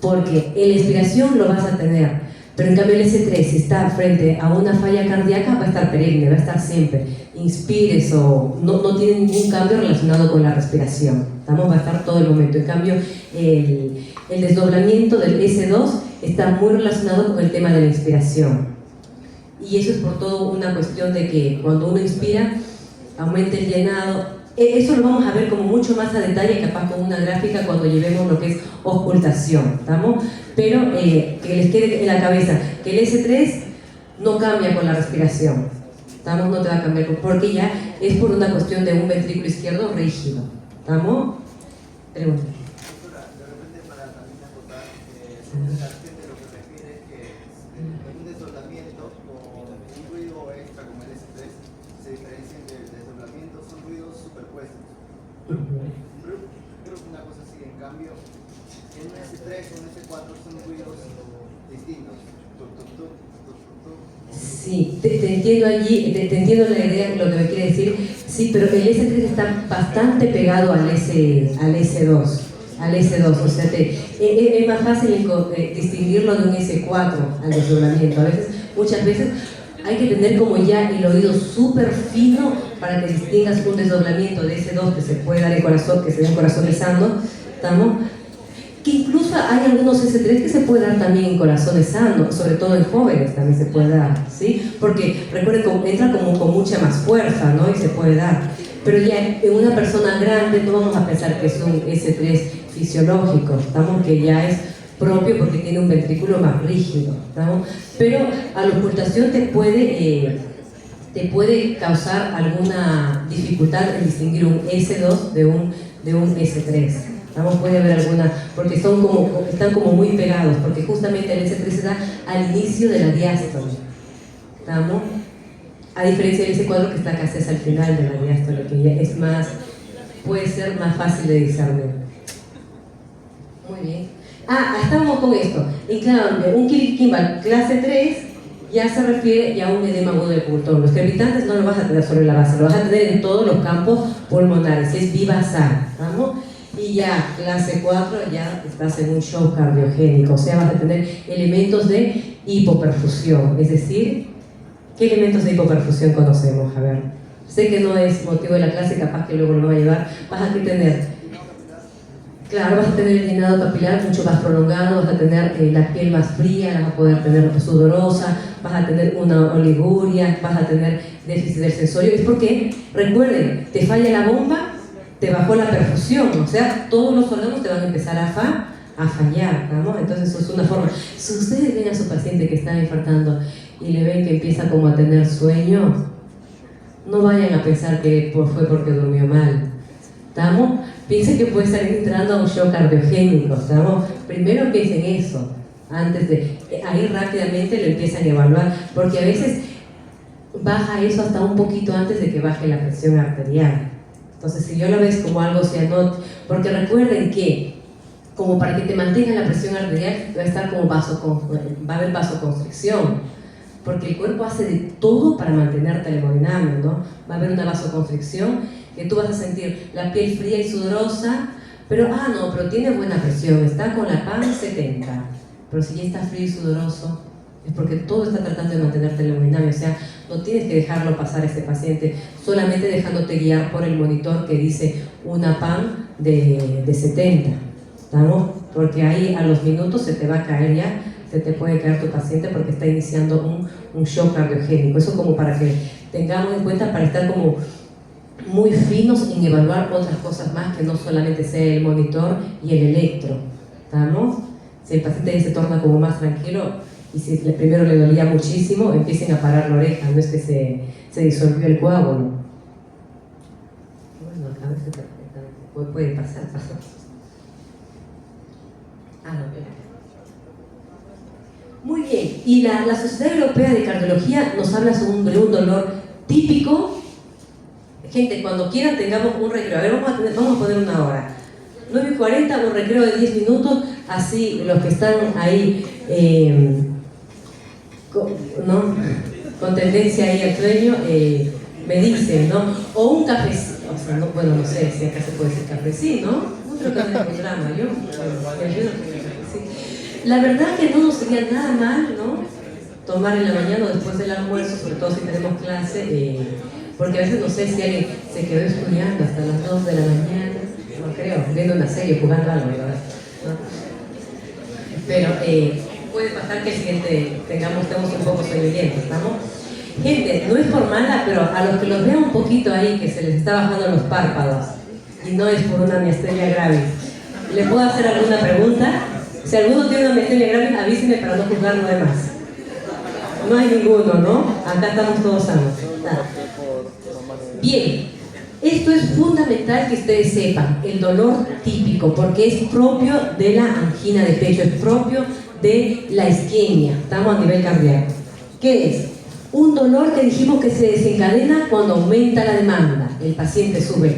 Porque en la inspiración lo vas a tener, pero en cambio el S3, si está frente a una falla cardíaca, va a estar perenne, va a estar siempre. Inspires o no tiene ningún cambio relacionado con la respiración. ¿Estamos? Va a estar todo el momento. En cambio, el desdoblamiento del S2 está muy relacionado con el tema de la inspiración. Y eso es por todo una cuestión de que cuando uno inspira, aumenta el llenado. Eso lo vamos a ver como mucho más a detalle, capaz con una gráfica cuando llevemos lo que es ocultación, ¿estamos? Pero que les quede en la cabeza que el S3 no cambia con la respiración, ¿estamos? No te va a cambiar, porque ya es por una cuestión de un ventrículo izquierdo rígido, ¿estamos? Pregunta. De repente para también acotar, la gente lo que refiere es que un desdoblamiento con un ruido extra como el S3 se diferencian del desdoblamiento, son ruidos superpuestos. Creo que una cosa así, en cambio, en un S3 o un S4 son ruidos distintos. Sí, te entiendo allí, te entiendo la idea, lo que me quiere decir, sí, pero el S3 está bastante pegado al S2, o sea, es más fácil distinguirlo de un S4 al desdoblamiento. Muchas veces hay que tener como ya el oído súper fino para que distingas un desdoblamiento de S2 que se puede dar en corazón, que se da en corazonizando, ¿estamos? Que incluso hay algunos S3 que se puede dar también en corazonizando, sobre todo en jóvenes también se puede dar, ¿sí? Porque recuerden que entra como con mucha más fuerza, ¿no? Y se puede dar. Pero ya en una persona grande no vamos a pensar que es un S3 fisiológico, ¿estamos? Que ya es propio porque tiene un ventrículo más rígido, ¿estamos? Pero a la ocultación te puede causar alguna dificultad en distinguir un S2 de un S3. ¿Estamos? Puede haber alguna, porque están como muy pegados, porque justamente el S3 se da al inicio de la diástole, ¿estamos? A diferencia del S4 que está casi hasta el final de la diástole, que ya es más, puede ser más fácil de discernir. Muy bien. Estábamos con esto. Y claro, un Kimball clase 3 ya se refiere ya a un edema agudo de pulmón. Los crepitantes no lo vas a tener solo en la base, lo vas a tener en todos los campos pulmonares, es bivasal, ¿estamos? Y ya, clase 4, ya estás en un shock cardiogénico, o sea, vas a tener elementos de hipoperfusión, es decir, ¿qué elementos de hipoperfusión conocemos? A ver, sé que no es motivo de la clase, capaz que luego lo va a llevar, vas a tener, claro, vas a tener el llenado capilar mucho más prolongado, vas a tener la piel más fría, vas a poder tener sudorosa, vas a tener una oliguria, vas a tener déficit del sensorio, es porque, recuerden, te falla la bomba, te bajó la perfusión, o sea, todos los órganos te van a empezar a fallar, ¿no? Entonces eso es una forma. Si ustedes ven a su paciente que está infartando y le ven que empieza como a tener sueño, no vayan a pensar que fue porque durmió mal. ¿Estamos? Piensen que puede estar entrando a un shock cardiogénico, ¿estamos? Primero piensen eso, antes de... Ahí rápidamente lo empiezan a evaluar, porque a veces baja eso hasta un poquito antes de que baje la presión arterial. Entonces, si yo lo ves como algo cianótico, porque recuerden que, como para que te mantenga la presión arterial, va a estar como va a haber vasoconstricción, porque el cuerpo hace de todo para mantenerte la hemodinamia, ¿no? Va a haber una vasoconstricción, que tú vas a sentir la piel fría y sudorosa, pero, pero tiene buena presión, está con la PAN 70, pero si ya está frío y sudoroso, es porque todo está tratando de mantenerte la hemodinamia, o sea, no tienes que dejarlo pasar a este paciente, solamente dejándote guiar por el monitor que dice una PAN de 70, ¿estamos? Porque ahí a los minutos se te va a caer ya, se te puede caer tu paciente porque está iniciando un shock cardiogénico. Eso como para que tengamos en cuenta, para estar como muy finos en evaluar otras cosas más que no solamente sea el monitor y el electro, ¿estamos? Si el paciente ya se torna como más tranquilo y si primero le dolía muchísimo, empiecen a parar la oreja, no es que se disolvió el coágulo. Bueno, a veces puede pasar. Muy bien, y la Sociedad Europea de Cardiología nos habla de un dolor típico. Gente, cuando quieran tengamos un recreo. A ver, vamos a poner una hora. 9:40, un recreo de 10 minutos, así los que están ahí, con tendencia ahí al sueño, me dicen, ¿no? O un cafecito, o sea, no sé si acá se puede decir cafecito, ¿no? No creo que no hay programa, yo me ayudo con el cafecito. La verdad que no nos sería nada mal, ¿no? Tomar en la mañana o después del almuerzo, sobre todo si tenemos clase, porque a veces no sé si alguien se quedó estudiando hasta las 2 de la mañana, no creo, viendo una serie, jugando algo, ¿verdad? ¿No? Pero puede pasar que el siguiente estemos un poco soñolientos, ¿estamos? Gente, no es por mala, pero a los que los vean un poquito ahí, que se les está bajando los párpados, y no es por una miastenia gravis, ¿le puedo hacer alguna pregunta? Si alguno tiene una miastenia gravis, avísenme para no juzgar lo demás. No hay ninguno, ¿no? Acá estamos todos sanos. Bien, esto es fundamental que ustedes sepan, el dolor típico, porque es propio de la angina de pecho, es propio de la isquemia, estamos a nivel cardíaco. ¿Qué es? Un dolor que dijimos que se desencadena cuando aumenta la demanda. El paciente sube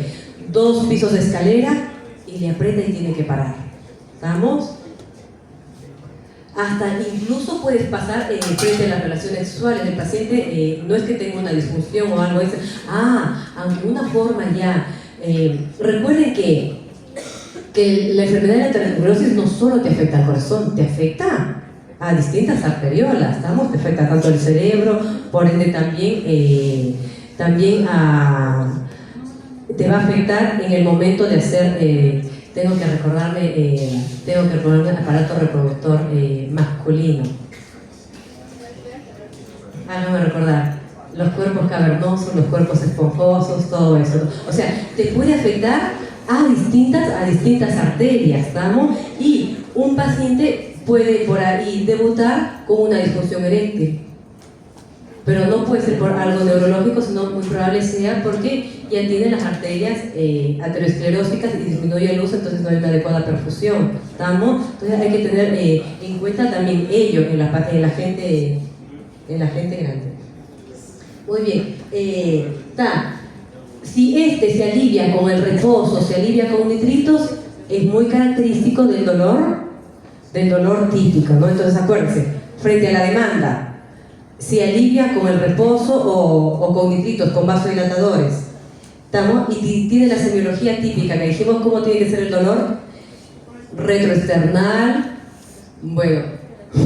2 pisos de escalera y le aprieta y tiene que parar. ¿Estamos? Hasta incluso puedes pasar frente a las relaciones sexuales. El paciente no es que tenga una disfunción o algo, aunque una forma ya. Recuerden que la enfermedad de la aterosclerosis no solo te afecta al corazón, te afecta a distintas arteriolas, ¿estamos? Te afecta tanto al cerebro, por ende también te va a afectar en el momento de hacer. Tengo que recordarme el aparato reproductor masculino. Hágame recordar, los cuerpos cavernosos, los cuerpos esponjosos, todo eso. O sea, te puede afectar a distintas arterias, ¿estamos? Y un paciente puede por ahí debutar con una disfunción eréctil. Pero no puede ser por algo neurológico, sino muy probable sea porque ya tiene las arterias aterosclerósicas y disminuye el uso, entonces no hay una adecuada perfusión. ¿Estamos? Entonces hay que tener en cuenta también ello en la gente grande. Muy bien. Si se alivia con el reposo, se alivia con nitritos, es muy característico del dolor típico, ¿no? Entonces acuérdense, frente a la demanda, se alivia con el reposo o con nitritos, con vasodilatadores. ¿Estamos? Y tiene la semiología típica, que dijimos cómo tiene que ser el dolor. Retroesternal,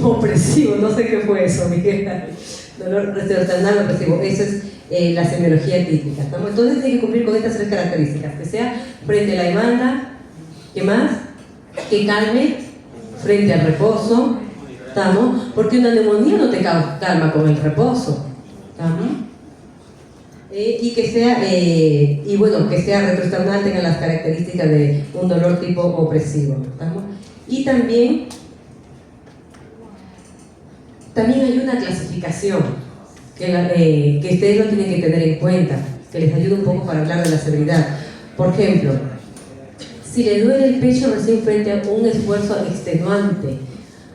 opresivo, no sé qué fue eso, Miguel. Dolor retroesternal opresivo, eso es la semiología típica. ¿Estamos? Entonces tiene que cumplir con estas 3 características, que sea frente a la demanda, ¿qué más? Que calme, frente al reposo. ¿Estamos? Porque una neumonía no te calma con el reposo. ¿Estamos? Y que sea, que sea retroesternal, tenga las características de un dolor tipo opresivo. ¿Estamos? Y también hay una clasificación que ustedes lo tienen que tener en cuenta, que les ayude un poco para hablar de la severidad. Por ejemplo, Si le duele el pecho recién frente a un esfuerzo extenuante,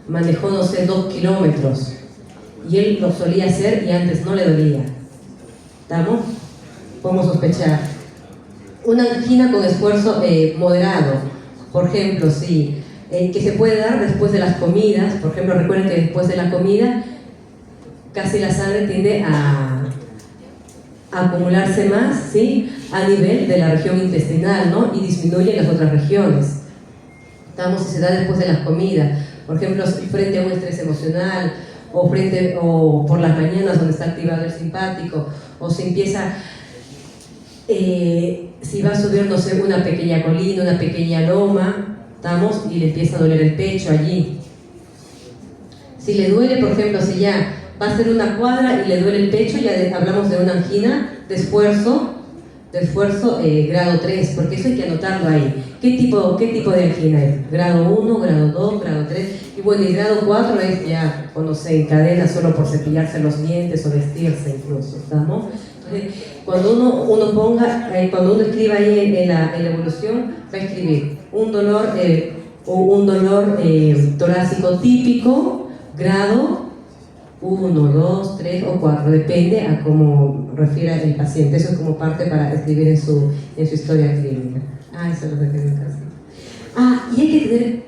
manejó, no sé, 2 kilómetros, y él lo solía hacer y antes no le dolía. ¿Estamos? Podemos sospechar. Una angina con esfuerzo moderado, por ejemplo, sí, que se puede dar después de las comidas. Por ejemplo, recuerden que después de la comida casi la sangre tiende a acumularse más, ¿sí?, a nivel de la región intestinal, ¿no?, y disminuye en las otras regiones. Estamos, si se da después de las comidas, por ejemplo, frente a un estrés emocional, o por las mañanas donde está activado el simpático, o se empieza, si va a subir, no sé, una pequeña colina, una pequeña loma, estamos, y le empieza a doler el pecho allí. Si le duele, por ejemplo, si ya va a hacer una cuadra y le duele el pecho, ya hablamos de una angina de esfuerzo grado 3, porque eso hay que anotarlo ahí. ¿Qué tipo de angina es? Grado 1, grado 2, grado 3, y bueno, el grado 4 es ya cuando se encadena solo por cepillarse los dientes o vestirse incluso, ¿estamos? Entonces, cuando uno escriba ahí en la evolución, va a escribir un dolor torácico típico, grado 1, 2, 3 o 4, depende a cómo refiera el paciente. Eso es como parte para escribir en su historia clínica. Eso es lo que tengo que hacer. Y hay que tener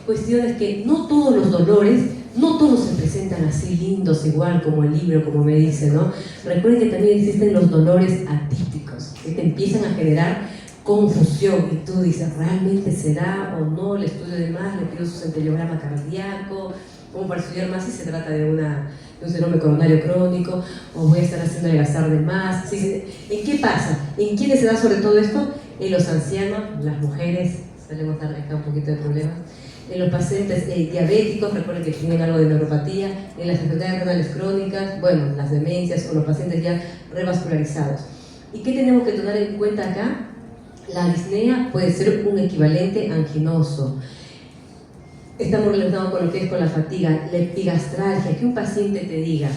cuestiones que no todos los dolores, no todos se presentan así lindos, igual como el libro, como me dice, ¿no? Recuerden que también existen los dolores atípicos, que te empiezan a generar confusión y tú dices, ¿realmente será o no? Le estudio de más, le pido su centellograma cardíaco, como para estudiar más si se trata de un síndrome coronario crónico, o voy a estar haciendo gastar de más. ¿En qué pasa? ¿En quiénes se da sobre todo esto? En los ancianos, las mujeres, solemos dar acá un poquito de problemas, en los pacientes diabéticos, recuerden que tienen algo de neuropatía, en las enfermedades renales crónicas, bueno, las demencias o los pacientes ya revascularizados. ¿Y qué tenemos que tener en cuenta acá? La disnea puede ser un equivalente anginoso. Estamos relacionados con lo que es con la fatiga, la epigastralgia, que un paciente te diga,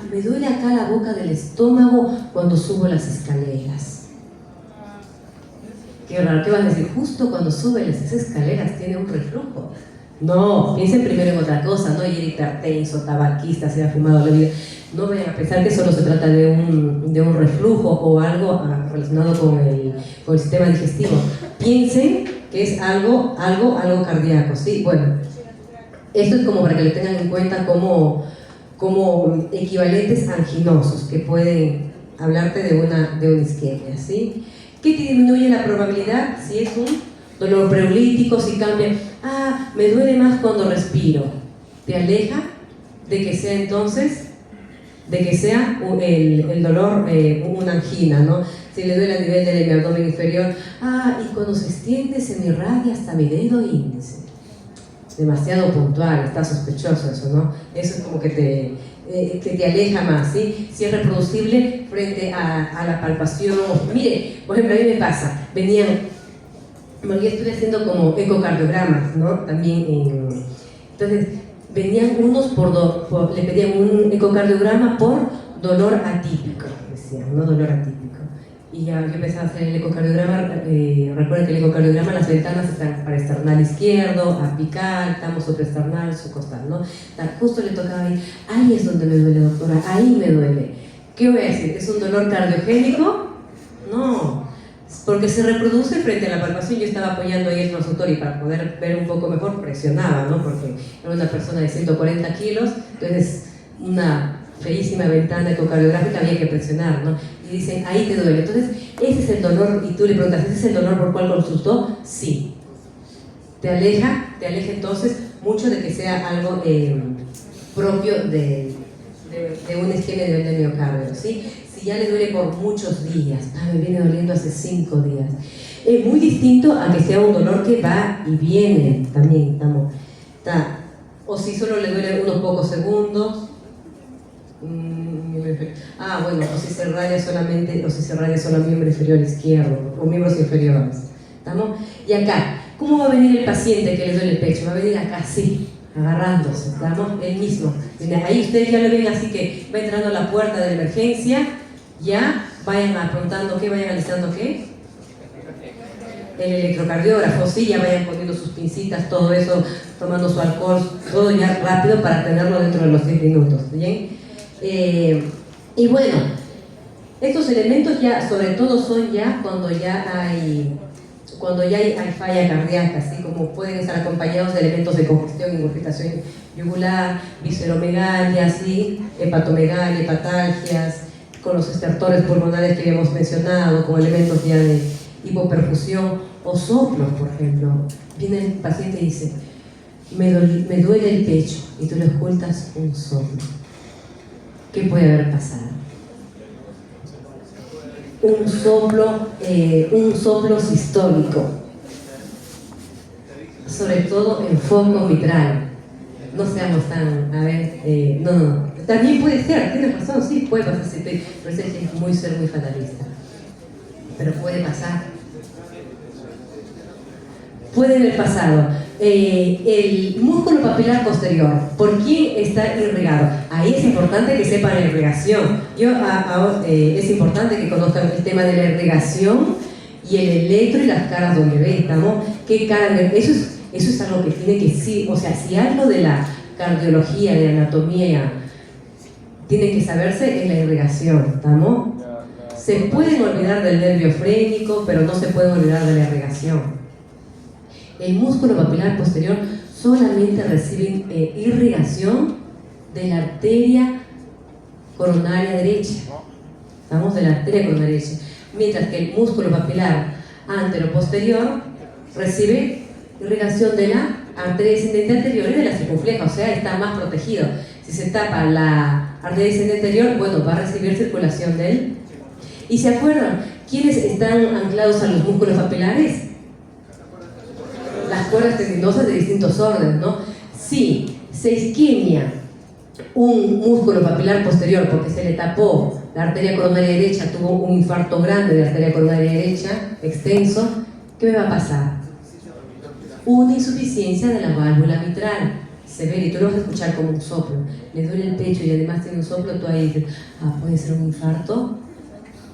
me duele acá la boca del estómago cuando subo las escaleras. Qué raro, ¿qué vas a decir? Justo cuando sube las escaleras tiene un reflujo. No, piensen primero en otra cosa, no ir hipertenso, tabaquista, se ha fumado la vida. No vayan a pensar que solo se trata de un reflujo o algo relacionado con el sistema digestivo. Piensen que es algo cardíaco, ¿sí? Bueno, esto es como para que lo tengan en cuenta como equivalentes anginosos que pueden hablarte de una isquemia, ¿sí? ¿Qué te disminuye la probabilidad? Si es un dolor preurolítico, si cambia, me duele más cuando respiro, te aleja de que sea entonces, el dolor una angina, ¿no? Si le duele a nivel del abdomen inferior, y cuando se extiende se me irradia hasta mi dedo índice. Demasiado puntual, está sospechoso eso, ¿no? Eso es como que te aleja más, ¿sí? Si es reproducible frente a la palpación. Mire, por ejemplo, a mí me pasa, yo estoy haciendo como ecocardiogramas, ¿no? También entonces, venían unos le pedían un ecocardiograma por dolor atípico, decían, ¿no? Dolor atípico. Y ya yo empecé a hacer el ecocardiograma. Recuerden que el ecocardiograma, las ventanas están para esternal izquierdo, apical, estamos supraesternal, subcostal, ¿no? Justo le tocaba ahí es donde me duele, doctora, ahí me duele. ¿Qué voy a decir? ¿Es un dolor cardiogénico? No, porque se reproduce frente a la palpación. Yo estaba apoyando ahí el consultorio y para poder ver un poco mejor presionaba, ¿no? Porque era una persona de 140 kilos, entonces una feísima ventana ecocardiográfica había que presionar, ¿no? Y dicen, ahí te duele. Entonces, ese es el dolor, y tú le preguntas, ¿ese es el dolor por cual consultó? Sí. Te aleja entonces mucho de que sea algo propio de una isquemia de nivel de miocardio, ¿sí? Si ya le duele por muchos días, me viene doliendo hace 5 días. Es muy distinto a que sea un dolor que va y viene también, o si solo le duele unos pocos segundos. Bueno, o si se radia solo el miembro inferior izquierdo o miembros inferiores. ¿Estamos? Y acá, ¿cómo va a venir el paciente que le duele el pecho? Va a venir acá, sí, agarrándose, ¿estamos? Él mismo. Ahí ustedes ya lo ven, así que va entrando a la puerta de la emergencia, ya vayan apuntando qué, vayan analizando qué. el electrocardiógrafo, sí, ya vayan poniendo sus pincitas, todo eso, tomando su alcohol, todo ya rápido para tenerlo dentro de los 10 minutos, ¿bien? Y bueno, estos elementos ya, sobre todo son ya cuando ya hay falla cardíaca, así como pueden estar acompañados de elementos de congestión, ingurgitación yugular, visceromegalia, ¿sí? Hepatomegalia, hepatalgias, con los estertores pulmonares que habíamos mencionado, con elementos ya de hipoperfusión o soplos, por ejemplo. Viene el paciente y dice, me duele el pecho, y tú le ocultas un soplo. ¿Qué puede haber pasado? Un soplo sistólico, sobre todo en foco mitral. No seamos tan, no. También puede ser, tienes razón, sí, puede pasar, pero eso es ser muy fatalista. Pero puede pasar. Puede haber pasado. El músculo papilar posterior, ¿por quién está irrigado? Ahí es importante que sepan la irrigación. Es importante que conozcan el tema de la irrigación y el electro y las caras W, ¿estamos? ¿Qué cara? Eso es algo que tiene que sí, o sea, si algo de la cardiología, de la anatomía, tiene que saberse en la irrigación, ¿estamos? Se pueden olvidar del nervio frénico, pero no se pueden olvidar de la irrigación. El músculo papilar posterior solamente recibe irrigación de la arteria coronaria derecha. Estamos de la arteria coronaria derecha. Mientras que el músculo papilar anteroposterior recibe irrigación de la arteria descendente anterior y de la circunfleja, o sea, está más protegido. Si se tapa la arteria descendente anterior, bueno, va a recibir circulación de él. ¿Y se acuerdan quiénes están anclados a los músculos papilares? Las cuerdas tendinosas de distintos órdenes, ¿no? Si se isquemia un músculo papilar posterior porque se le tapó la arteria coronaria derecha, tuvo un infarto grande de la arteria coronaria derecha, extenso, ¿qué me va a pasar? Una insuficiencia de la válvula mitral severa, y tú lo vas a escuchar como un soplo. Le duele el pecho y además tiene un soplo, tú ahí dices, puede ser un infarto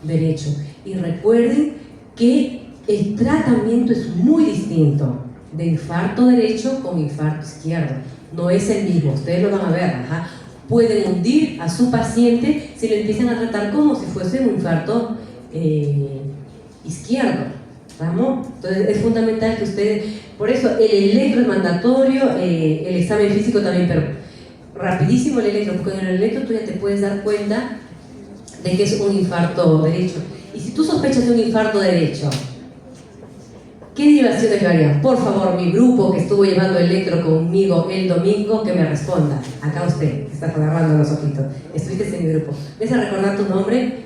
derecho. Y recuerden que el tratamiento es muy distinto de infarto derecho con infarto izquierdo. No es el mismo, ustedes lo van a ver. Pueden hundir a su paciente si lo empiezan a tratar como si fuese un infarto izquierdo. ¿Vamos? Entonces es fundamental que ustedes, por eso el electro es mandatorio, el examen físico también, pero rapidísimo el electro, porque en el electro tú ya te puedes dar cuenta de que es un infarto derecho. Y si tú sospechas de un infarto derecho, ¿qué derivaciones le harían? Por favor, mi grupo que estuvo llevando electro conmigo el domingo, que me responda. Acá usted, que está agarrando los ojitos. Estuviste en mi grupo. ¿Ves a recordar tu nombre?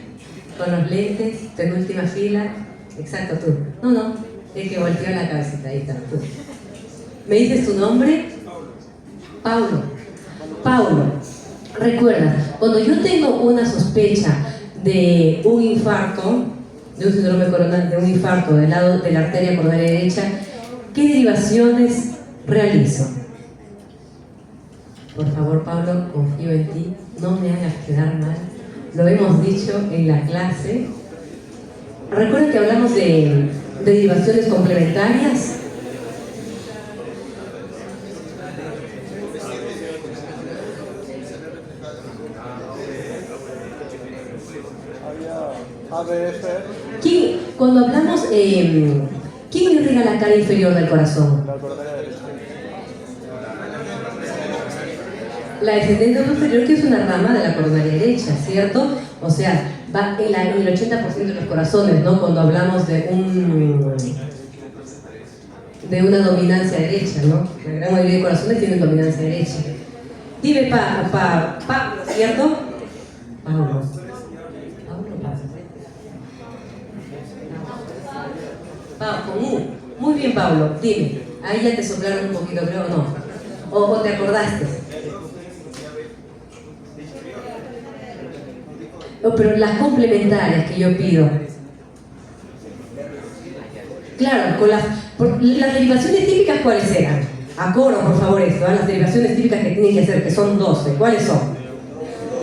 Con los lentes, penúltima fila. Exacto, tú. No, el que volteó la cabecita, ahí está, tú. ¿Me dices tu nombre? Paulo. Recuerda, cuando yo tengo una sospecha de un infarto, de un síndrome coronal, de un infarto del lado de la arteria coronaria derecha, ¿qué derivaciones realizo? Por favor, Pablo, confío en ti, no me hagas quedar mal. Lo hemos dicho en la clase. Recuerden que hablamos de derivaciones complementarias. Cuando hablamos, ¿quién irriga la cara inferior del corazón? La descendente posterior, que es una rama de la coronaria derecha, ¿cierto? O sea, va en el 80% de los corazones, ¿no? Cuando hablamos de una dominancia derecha, ¿no? La gran mayoría de corazones tienen dominancia derecha. Dime, Pablo, ¿cierto? Pablo. Con U. Muy bien, Pablo, dime. Ahí ya te soplaron un poquito, creo, ¿no? ¿O te acordaste? Pero las complementarias que yo pido. Claro, las derivaciones típicas, ¿cuáles eran? A coro, por favor, esto, las derivaciones típicas que tienen que hacer, que son 12. ¿Cuáles son?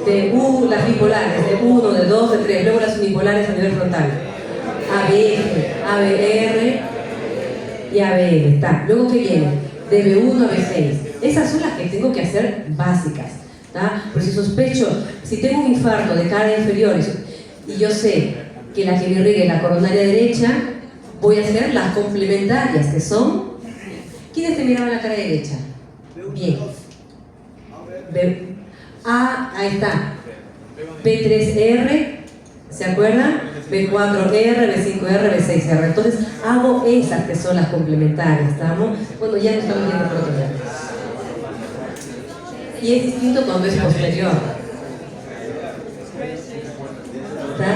De U, las bipolares, de 1, de 2, de 3, luego las unipolares a nivel frontal. ABF, ABR, y ABL, está. Luego, ¿qué viene? De B1 a B6. Esas son las que tengo que hacer básicas, ¿tá? Pero si sospecho, si tengo un infarto de cara inferior y yo sé que la que me irriga es la coronaria derecha, voy a hacer las complementarias, que son... ¿Quiénes te miraban la cara derecha? Bien. Ahí está. B3R, ¿se acuerdan? B4R, B5R, B6R. Entonces hago esas que son las complementarias, ¿estamos? Bueno, ya no estamos viendo por otro lado. Y es distinto cuando es posterior. ¿Está?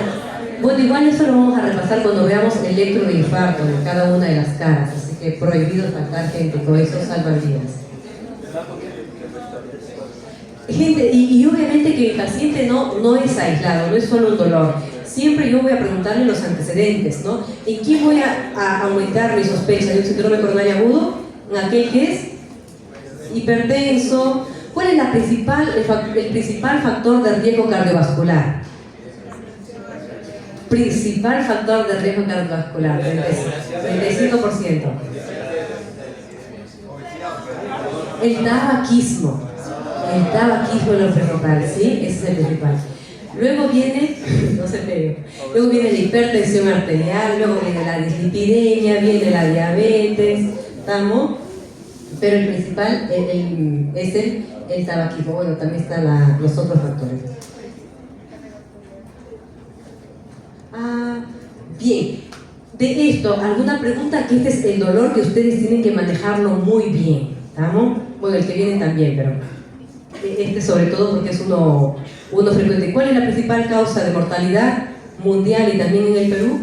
Bueno, igual eso lo vamos a repasar cuando veamos electro de infarto de cada una de las caras. Así que prohibido faltar gente, con eso salvan vidas. Gente, y obviamente que el paciente no es aislado, no es solo un dolor. Siempre yo voy a preguntarle los antecedentes, ¿no? ¿En quién voy a aumentar mi sospecha de un síndrome coronario agudo? ¿En aquel que es hipertenso? ¿Cuál es el principal factor de riesgo cardiovascular? Principal factor de riesgo cardiovascular, 35%. El tabaquismo. El tabaquismo es lo principal, ¿sí? Ese es el principal. Luego viene, no se pegue, luego viene la hipertensión arterial, luego viene la dislipidemia, viene la diabetes, ¿estamos? Pero el principal es el tabaquismo. Bueno, también están los otros factores. Bien, de esto, ¿alguna pregunta? Que este es el dolor que ustedes tienen que manejarlo muy bien, ¿estamos? Bueno, el que viene también, pero este sobre todo porque es uno frecuente. ¿Cuál es la principal causa de mortalidad mundial y también en el Perú?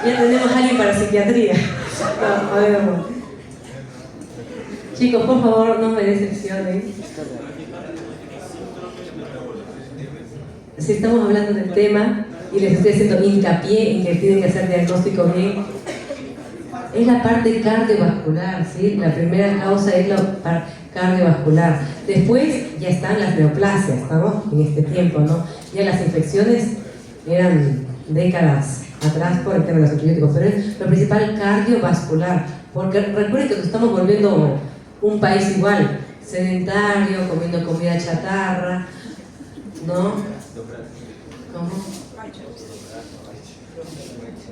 Ya tenemos a alguien para psiquiatría. No, a ver, vamos. Chicos, por favor, no me decepcionen. Si estamos hablando del tema y les estoy haciendo hincapié en que tienen que hacer diagnóstico bien, es la parte cardiovascular, ¿sí? La primera causa es la cardiovascular. Después ya están las neoplasias, ¿estamos? En este tiempo, ¿no? Ya las infecciones eran décadas atrás por el tema de los antibióticos, pero es lo principal cardiovascular, porque recuerden que nos estamos volviendo un país igual, sedentario, comiendo comida chatarra, ¿no? ¿Cómo?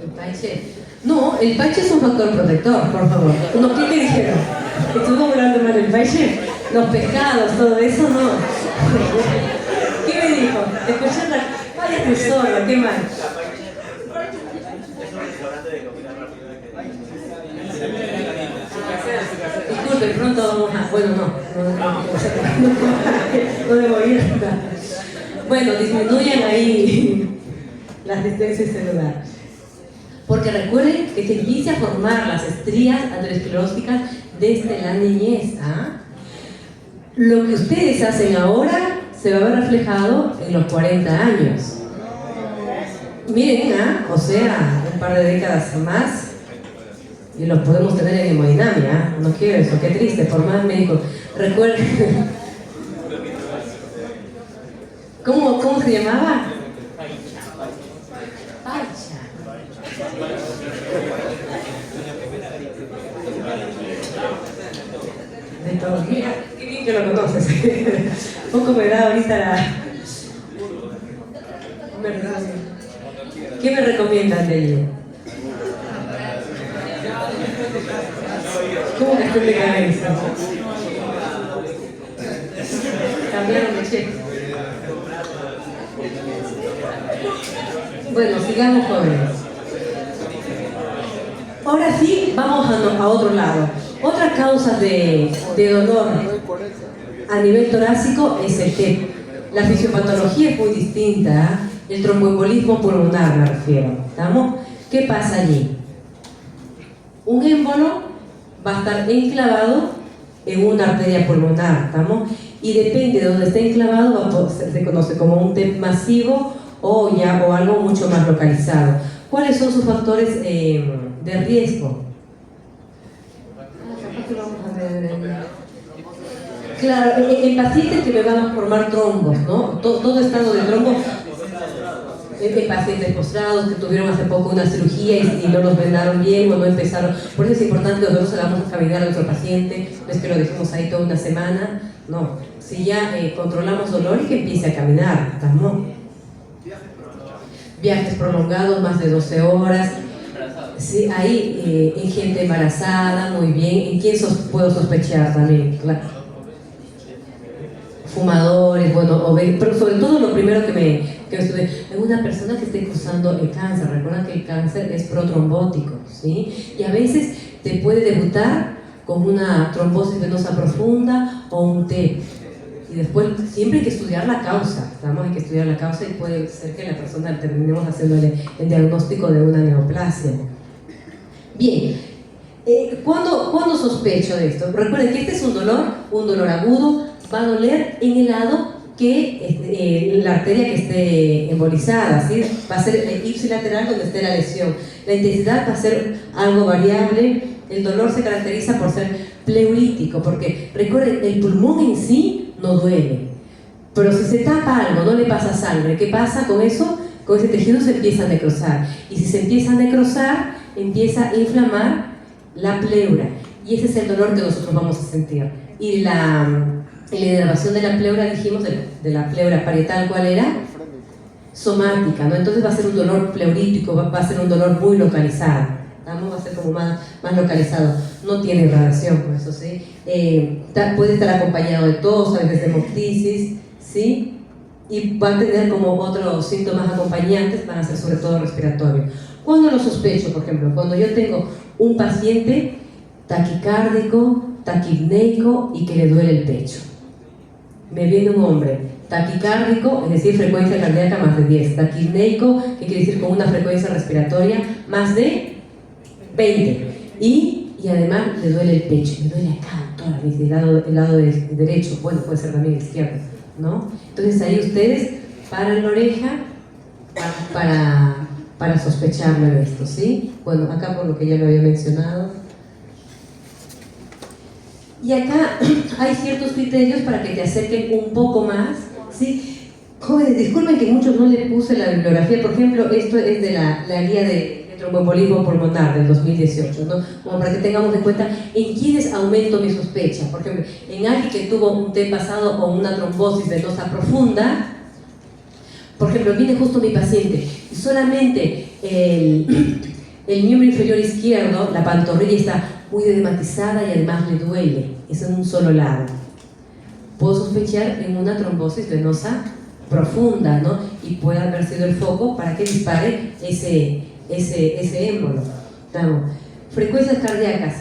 ¿El paiche? No, el paiche es un factor protector, por favor. No, ¿qué te dijeron? ¿Estuvimos hablando mal del paiche? Los pescados, todo eso, no. ¿Qué me dijo? Escuchar la... Vaya tu sordo, qué mal. Disculpe, pronto vamos a... Bueno, no debo ir. Bueno, disminuyan ahí la asistencia celular. Porque recuerden que se empieza a formar las estrías ateroscleróticas desde la niñez. ¿Ah? Lo que ustedes hacen ahora se va a ver reflejado en los 40 años. Miren, o sea, un par de décadas más y los podemos tener en hemodinamia. No quiero eso, qué triste, por más médicos. Recuerden, ¿cómo se llamaba? Pacha. De todo. Mira, qué bien que lo conoces. Poco me da ahorita la... ¿Qué me recomiendan de ella? ¿Cómo que estoy de cabeza? Cambiaron de cheque. Bueno, sigamos jóvenes. Ahora sí, vamos a otro lado. Otra causa de dolor a nivel torácico es el TEP. La fisiopatología es muy distinta. El tromboembolismo pulmonar me refiero. ¿Estamos? ¿Qué pasa allí? Un émbolo va a estar enclavado en una arteria pulmonar. ¿Estamos? Y depende de donde esté enclavado, se conoce como un TEP masivo o algo mucho más localizado. ¿Cuáles son sus factores de riesgo? Claro, en pacientes que me van a formar trombos, ¿no? Todo estado de trombo. pacientes postrados que tuvieron hace poco una cirugía y no los vendaron bien o no empezaron. Por eso es importante que nosotros hagamos caminar a nuestro paciente, no es que lo dejemos ahí toda una semana, no. Si ya controlamos dolor y que empiece a caminar, ¿estamos? Viajes prolongados, más de 12 horas. Sí, ahí en gente embarazada, muy bien. ¿En quién puedo sospechar también? Claro. Fumadores, bueno, pero sobre todo lo primero que me estuve, en una persona que esté cursando el cáncer. Recuerda que el cáncer es protrombótico, ¿sí? Y a veces te puede debutar con una trombosis venosa profunda o un TEP. Y después siempre hay que estudiar la causa, hay que estudiar la causa y puede ser que la persona terminemos haciéndole el diagnóstico de una neoplasia. Bien, ¿cuándo sospecho de esto? Recuerden que este es un dolor agudo, va a doler en el lado que la arteria que esté embolizada, ¿sí? Va a ser ipsilateral donde esté la lesión. La intensidad va a ser algo variable. El dolor se caracteriza por ser pleurítico, porque recuerden, el pulmón en sí no duele, pero si se tapa algo, no le pasa sangre, ¿qué pasa con eso? Con ese tejido se empieza a necrosar, y si se empieza a necrosar, empieza a inflamar la pleura, y ese es el dolor que nosotros vamos a sentir. Y la inervación de la pleura, dijimos, de la pleura parietal, ¿cuál era? Somática, ¿no? Entonces va a ser un dolor pleurítico, va a ser un dolor muy localizado. Va a ser como más localizado, no tiene gradación, por eso, ¿sí? Puede estar acompañado de tos, a veces de hemoptisis, ¿sí? Y va a tener como otros síntomas acompañantes, van a ser sobre todo respiratorios. ¿Cuándo lo sospecho, por ejemplo? Cuando yo tengo un paciente taquicárdico, taquipneico y que le duele el pecho. Me viene un hombre taquicárdico, es decir, frecuencia cardíaca más de 10, taquipneico, que quiere decir con una frecuencia respiratoria más de 20, y además le duele el pecho, me duele acá, toda el lado derecho, bueno, puede ser también izquierdo, ¿no? Entonces ahí ustedes paran la oreja para sospecharme de esto, ¿sí? Bueno, acá por lo que ya lo había mencionado. Y acá hay ciertos criterios para que te acerquen un poco más, ¿sí? Jóvenes, disculpen que muchos no le puse la bibliografía, por ejemplo, esto es de la guía de tromboembolismo pulmonar del 2018, ¿no? Como para que tengamos en cuenta en quiénes aumento mi sospecha. Por ejemplo, en alguien que tuvo un TEP pasado o una trombosis venosa profunda, por ejemplo, viene justo mi paciente y solamente el miembro inferior izquierdo, la pantorrilla, está muy edematizada y además le duele, es en un solo lado. Puedo sospechar en una trombosis venosa profunda, ¿no? Y puede haber sido el foco para que dispare ese émbolo. Frecuencias cardíacas,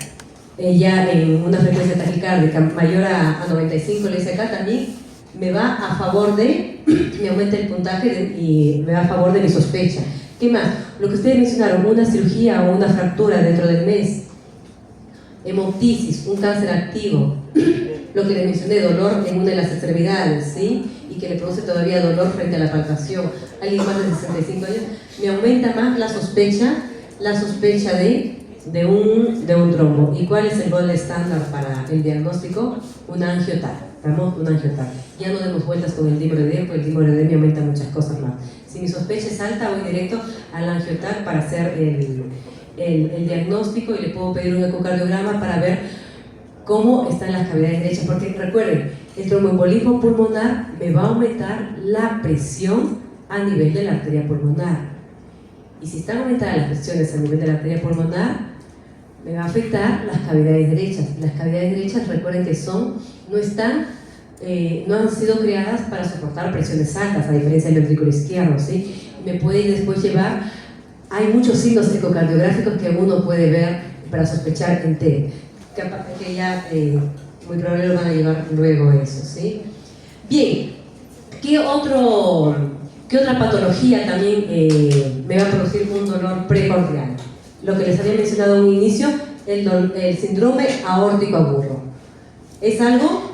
ya en una frecuencia taquicárdica mayor a 95, le dice acá también, me va a favor de, me aumenta el puntaje y me va a favor de mi sospecha. ¿Qué más? Lo que ustedes mencionaron, una cirugía o una fractura dentro del mes, hemoptisis, un cáncer activo, lo que les mencioné, dolor en una de las extremidades, ¿sí? Y que le produce todavía dolor frente a la palpación, alguien más de 65 años, me aumenta más la sospecha de un trombo. ¿Y cuál es el gold estándar para el diagnóstico? Un angioTAC. Un angioTAC. Ya no demos vueltas con el dímero D, porque el dímero D me aumenta muchas cosas más. Si mi sospecha es alta, voy directo al angioTAC para hacer el diagnóstico y le puedo pedir un ecocardiograma para ver cómo están las cavidades derechas. Porque recuerden, el tromboembolismo pulmonar me va a aumentar la presión a nivel de la arteria pulmonar. Y si están aumentadas las presiones a nivel de la arteria pulmonar, me va a afectar las cavidades derechas. Las cavidades derechas, recuerden que no han sido creadas para soportar presiones altas, a diferencia del ventrículo izquierdo, ¿sí? Me puede después llevar, hay muchos signos ecocardiográficos que uno puede ver para sospechar en TEP, que ya muy probablemente van a llevar luego eso, ¿sí? Bien, ¿qué otra patología también me va a producir un dolor precordial? Lo que les había mencionado en un inicio, el síndrome aórtico agudo. Es algo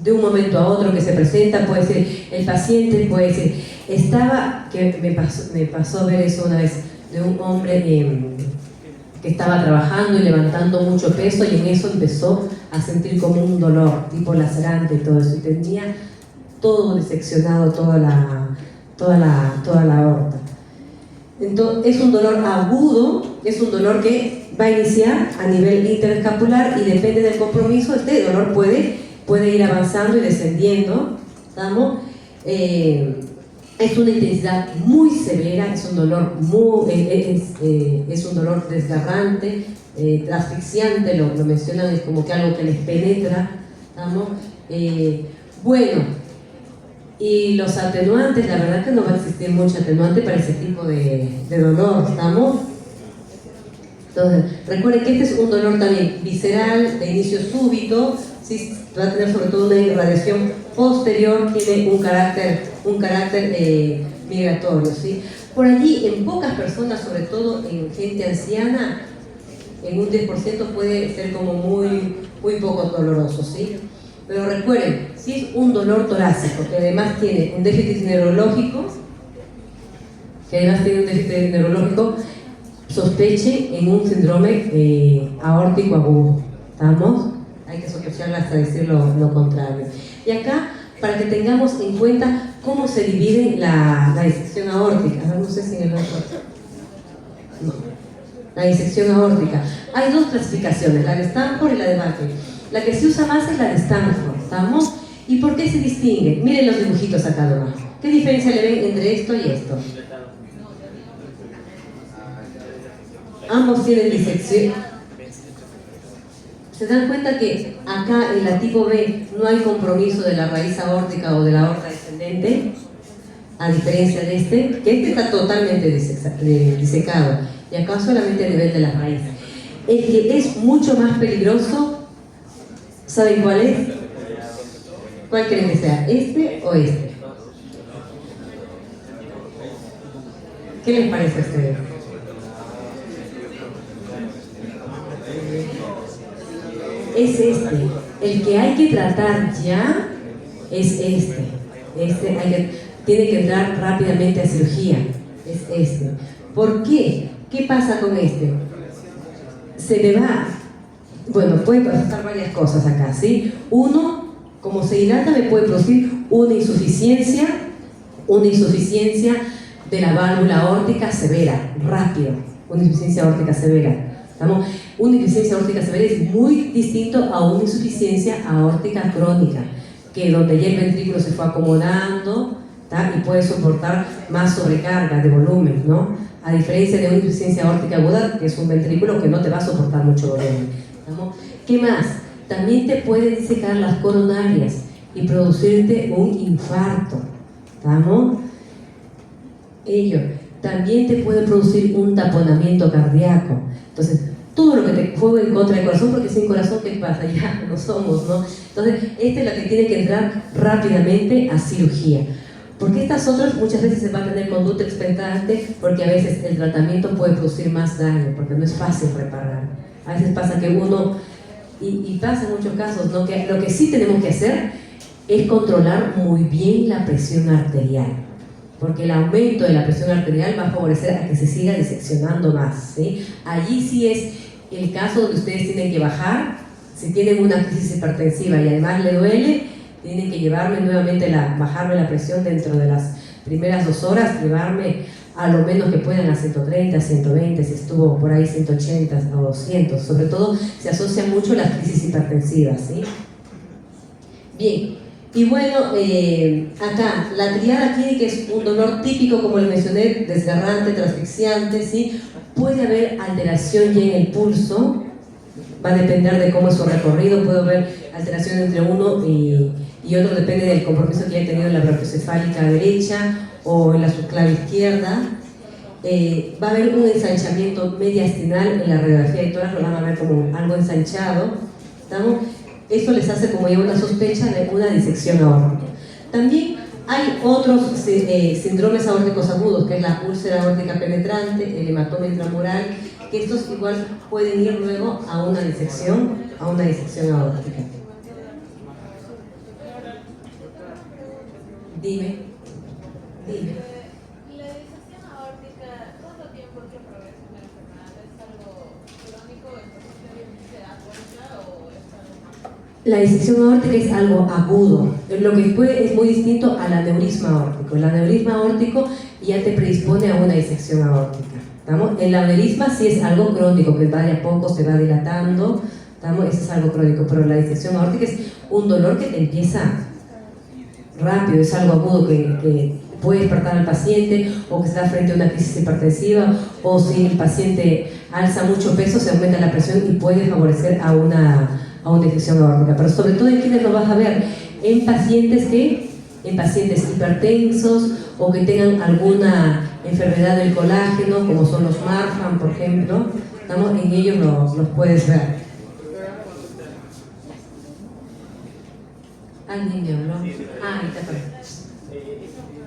de un momento a otro que se presenta, puede ser el paciente, puede ser... me pasó a ver eso una vez, de un hombre que estaba trabajando y levantando mucho peso, y en eso empezó a sentir como un dolor tipo lacerante y todo eso, y tenía todo diseccionado, toda toda la aorta. Entonces, es un dolor agudo, es un dolor que va a iniciar a nivel interescapular y depende del compromiso, este dolor puede ir avanzando y descendiendo, ¿estamos? Es una intensidad muy severa, es un dolor es un dolor desgarrante, asfixiante, lo mencionan, es como que algo que les penetra, ¿estamos? Bueno, y los atenuantes, la verdad que no va a existir mucho atenuante para ese tipo de dolor, ¿estamos? Entonces, recuerden que este es un dolor también visceral, de inicio súbito, ¿sí? Va a tener sobre todo una irradiación posterior, tiene un carácter migratorio, ¿sí? Por allí, en pocas personas, sobre todo en gente anciana, en un 10% puede ser como muy poco doloroso, ¿sí? Pero recuerden, si es un dolor torácico que además tiene un déficit neurológico, sospeche en un síndrome aórtico agudo, ¿estamos? Hay que sospecharla hasta decir lo contrario. Y acá, para que tengamos en cuenta cómo se divide la disección aórtica. A ver, no sé si en el otro... No. La disección aórtica. Hay dos clasificaciones, la de Stanford y la de Baker. La que se usa más es la de Stanford, ¿estamos? ¿Y por qué se distingue? Miren los dibujitos acá debajo. ¿Qué diferencia le ven entre esto y esto? Ambos tienen disección. ¿Se dan cuenta que acá en la tipo B no hay compromiso de la raíz aórtica o de la aorta descendente? A diferencia de este, que este está totalmente disecado y acá solamente a nivel de la raíz. El que es mucho más peligroso, ¿saben cuál es? ¿Cuál creen que sea? ¿Este o este? ¿Qué les parece a ustedes? Es este. El que hay que tratar ya es este. Tiene que entrar rápidamente a cirugía. Es este. ¿Por qué? ¿Qué pasa con este? Se le va. Bueno, puede pasar varias cosas acá, ¿sí? Uno, como se dilata, me puede producir una insuficiencia de la válvula aórtica severa, rápido. Una insuficiencia aórtica severa. ¿Estamos? Una insuficiencia aórtica severa es muy distinto a una insuficiencia aórtica crónica, que donde ya el ventrículo se fue acomodando, ¿tá? Y puede soportar más sobrecarga de volumen, ¿no? A diferencia de una insuficiencia aórtica aguda, que es un ventrículo que no te va a soportar mucho volumen, ¿estamos? ¿Qué más? También te puede disecar las coronarias y producirte un infarto, ¿estamos? También te puede producir un taponamiento cardíaco. Entonces, todo lo que te juegue en contra del corazón, porque sin corazón, ¿qué pasa? Ya no somos, ¿no? Entonces, esta es la que tiene que entrar rápidamente a cirugía. Porque estas otras muchas veces se va a tener conducta expectante, porque a veces el tratamiento puede producir más daño, porque no es fácil reparar. A veces pasa que uno, y pasa en muchos casos, ¿no? Que lo que sí tenemos que hacer es controlar muy bien la presión arterial, porque el aumento de la presión arterial va a favorecer a que se siga diseccionando más, ¿sí? Allí sí es el caso donde ustedes tienen que bajar. Si tienen una crisis hipertensiva y además le duele, tienen que bajarme la presión dentro de las primeras 2 horas, llevarme a lo menos que puedan a 130, 120, si estuvo por ahí 180 o 200. Sobre todo se asocian mucho las crisis hipertensivas, ¿sí? Bien. Y bueno, acá, la triada clínica es un dolor típico, como les mencioné, desgarrante, asfixiante, ¿sí? Puede haber alteración ya en el pulso, va a depender de cómo es su recorrido, puede haber alteración entre uno y otro, depende del compromiso que haya tenido en la brachiocefálica derecha o en la subclave izquierda. Va a haber un ensanchamiento mediastinal en la radiografía de tórax, lo van a ver como algo ensanchado, ¿estamos? Esto les hace como ya una sospecha de una disección aórtica. También hay otros síndromes aórticos agudos, que es la úlcera aórtica penetrante, el hematoma intramural, que estos igual pueden ir luego a una disección aórtica. Dime. La disección aórtica, ¿cuánto tiempo es que progresa la enfermedad? ¿Es algo crónico? ¿Entonces se da cuenta o es algo más? La disección aórtica es algo agudo, lo que es muy distinto al aneurisma aórtico. El aneurisma aórtico ya te predispone a una disección aórtica. ¿Estamos? El aneurisma sí es algo crónico, que va de a poco, se va dilatando, ¿estamos? Eso es algo crónico, pero la disección aórtica es un dolor que te empieza rápido, es algo agudo que puede despertar al paciente, o que está frente a una crisis hipertensiva, o si el paciente alza mucho peso, se aumenta la presión y puede favorecer a una disección aórtica. Pero sobre todo en quienes lo vas a ver, en pacientes hipertensos o que tengan alguna enfermedad del colágeno, como son los Marfan, por ejemplo, ¿estamos? En ellos los puedes ver. ¿Alguien me habló? Ah, ahí está. ¿Esa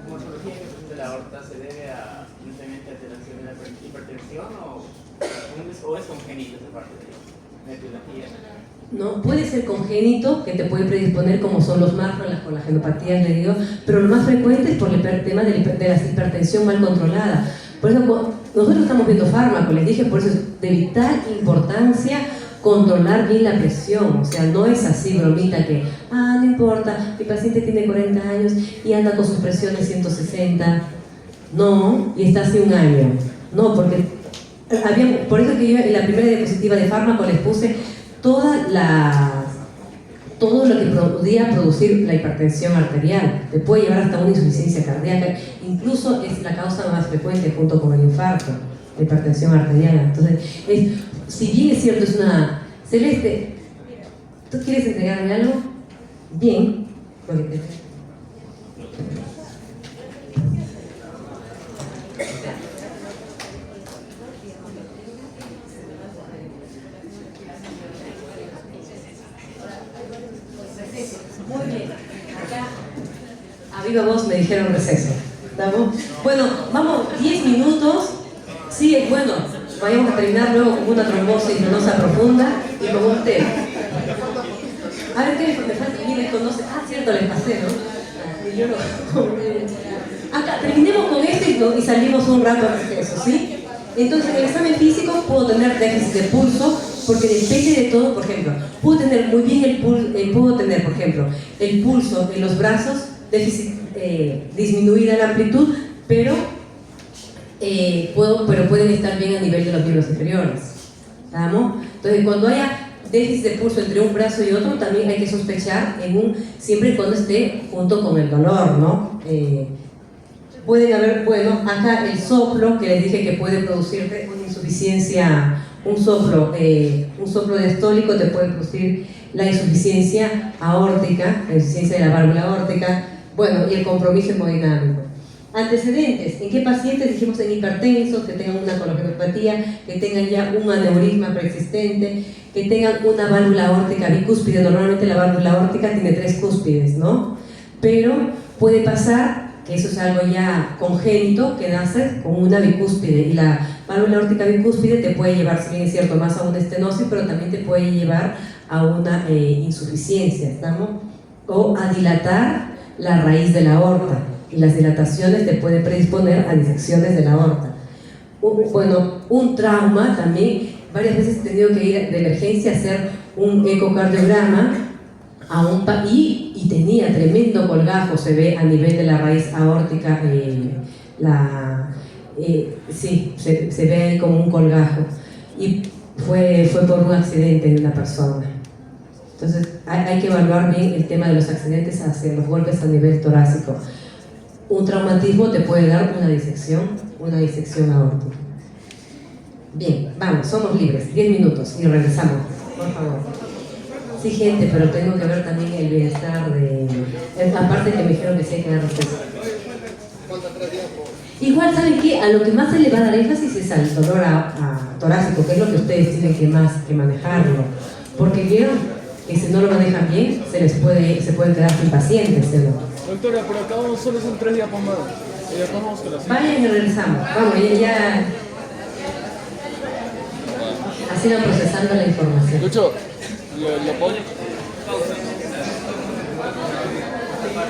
morfología que presenta la aorta se debe a simplemente alteración de la hipertensión o es congénito esa parte de la etiología? No, puede ser congénito, que te puede predisponer, como son los Marfan, las colagenopatías, le digo, pero lo más frecuente es por el tema de la hipertensión mal controlada. Por eso nosotros estamos viendo fármacos, les dije, por eso es de vital importancia controlar bien la presión. O sea, no es así bromita que, no importa, mi paciente tiene 40 años y anda con sus presiones 160, no, y está hace un año. No, porque por eso que yo en la primera diapositiva de fármaco les puse todo lo que podía producir la hipertensión arterial. Te puede llevar hasta una insuficiencia cardíaca, incluso es la causa más frecuente junto con el infarto, la hipertensión arterial. Entonces, si bien es cierto, es una... Celeste, ¿tú quieres entregarme algo? Bien. Muy bien, acá a viva voz me dijeron receso. ¿Estamos? Bueno, vamos 10 minutos. Sí, es bueno, vayamos a terminar luego con una trombosis venosa profunda y con un té. A ver, ¿qué me falta? ¿Quién les conoce? Cierto, les pasé, ¿no? Y yo no. Acá, terminemos con esto y salimos un rato a receso, ¿sí? Entonces, en el examen físico puedo tener déficit de pulso, porque depende de todo. Por ejemplo, puedo tener muy bien el pulso en los brazos, déficit, disminuida la amplitud, pero pueden estar bien a nivel de los miembros inferiores. ¿Estamos? Entonces, cuando haya déficit de pulso entre un brazo y otro, también hay que sospechar siempre y cuando esté junto con el dolor, ¿no? Pueden haber, acá el soplo, que les dije que puede producirte una insuficiencia, un soplo diastólico te puede producir la insuficiencia aórtica, la insuficiencia de la válvula aórtica, y el compromiso hemodinámico. Antecedentes, ¿en qué pacientes? Dijimos en hipertensos, que tengan una colagenopatia, que tengan ya un aneurisma preexistente, que tengan una válvula aórtica bicúspide. Normalmente la válvula aórtica tiene 3 cúspides, ¿no? Pero puede pasar que eso es algo ya congénito, que nace con una bicúspide, y la válvula aórtica bicúspide te puede llevar, si bien es cierto, más a una estenosis, pero también te puede llevar a una insuficiencia, ¿estamos? O a dilatar la raíz de la aorta, y las dilataciones te pueden predisponer a disecciones de la aorta. Un trauma también, varias veces he tenido que ir de emergencia a hacer un ecocardiograma y tenía tremendo colgajo, se ve a nivel de la raíz aórtica, se ve ahí como un colgajo, y fue por un accidente de una persona. Entonces hay que evaluar bien el tema de los accidentes hacia los golpes a nivel torácico. Un traumatismo te puede dar una disección aórtica. Bien, vamos, somos libres, 10 minutos y regresamos, por favor. Sí, gente, pero tengo que ver también el bienestar aparte que me dijeron que sí hay que dar respeto. Igual, ¿saben qué? A lo que más se le va a dar énfasis es al dolor torácico, que es lo que ustedes tienen que manejarlo. Porque vieron que si no lo manejan bien, se pueden quedar sin pacientes, ¿no? Doctora, pero acá solo son 3 días más. Y después vamos con la cita. Vayan y regresamos. Vamos, ya así van procesando la información. Lucho, lo pongo.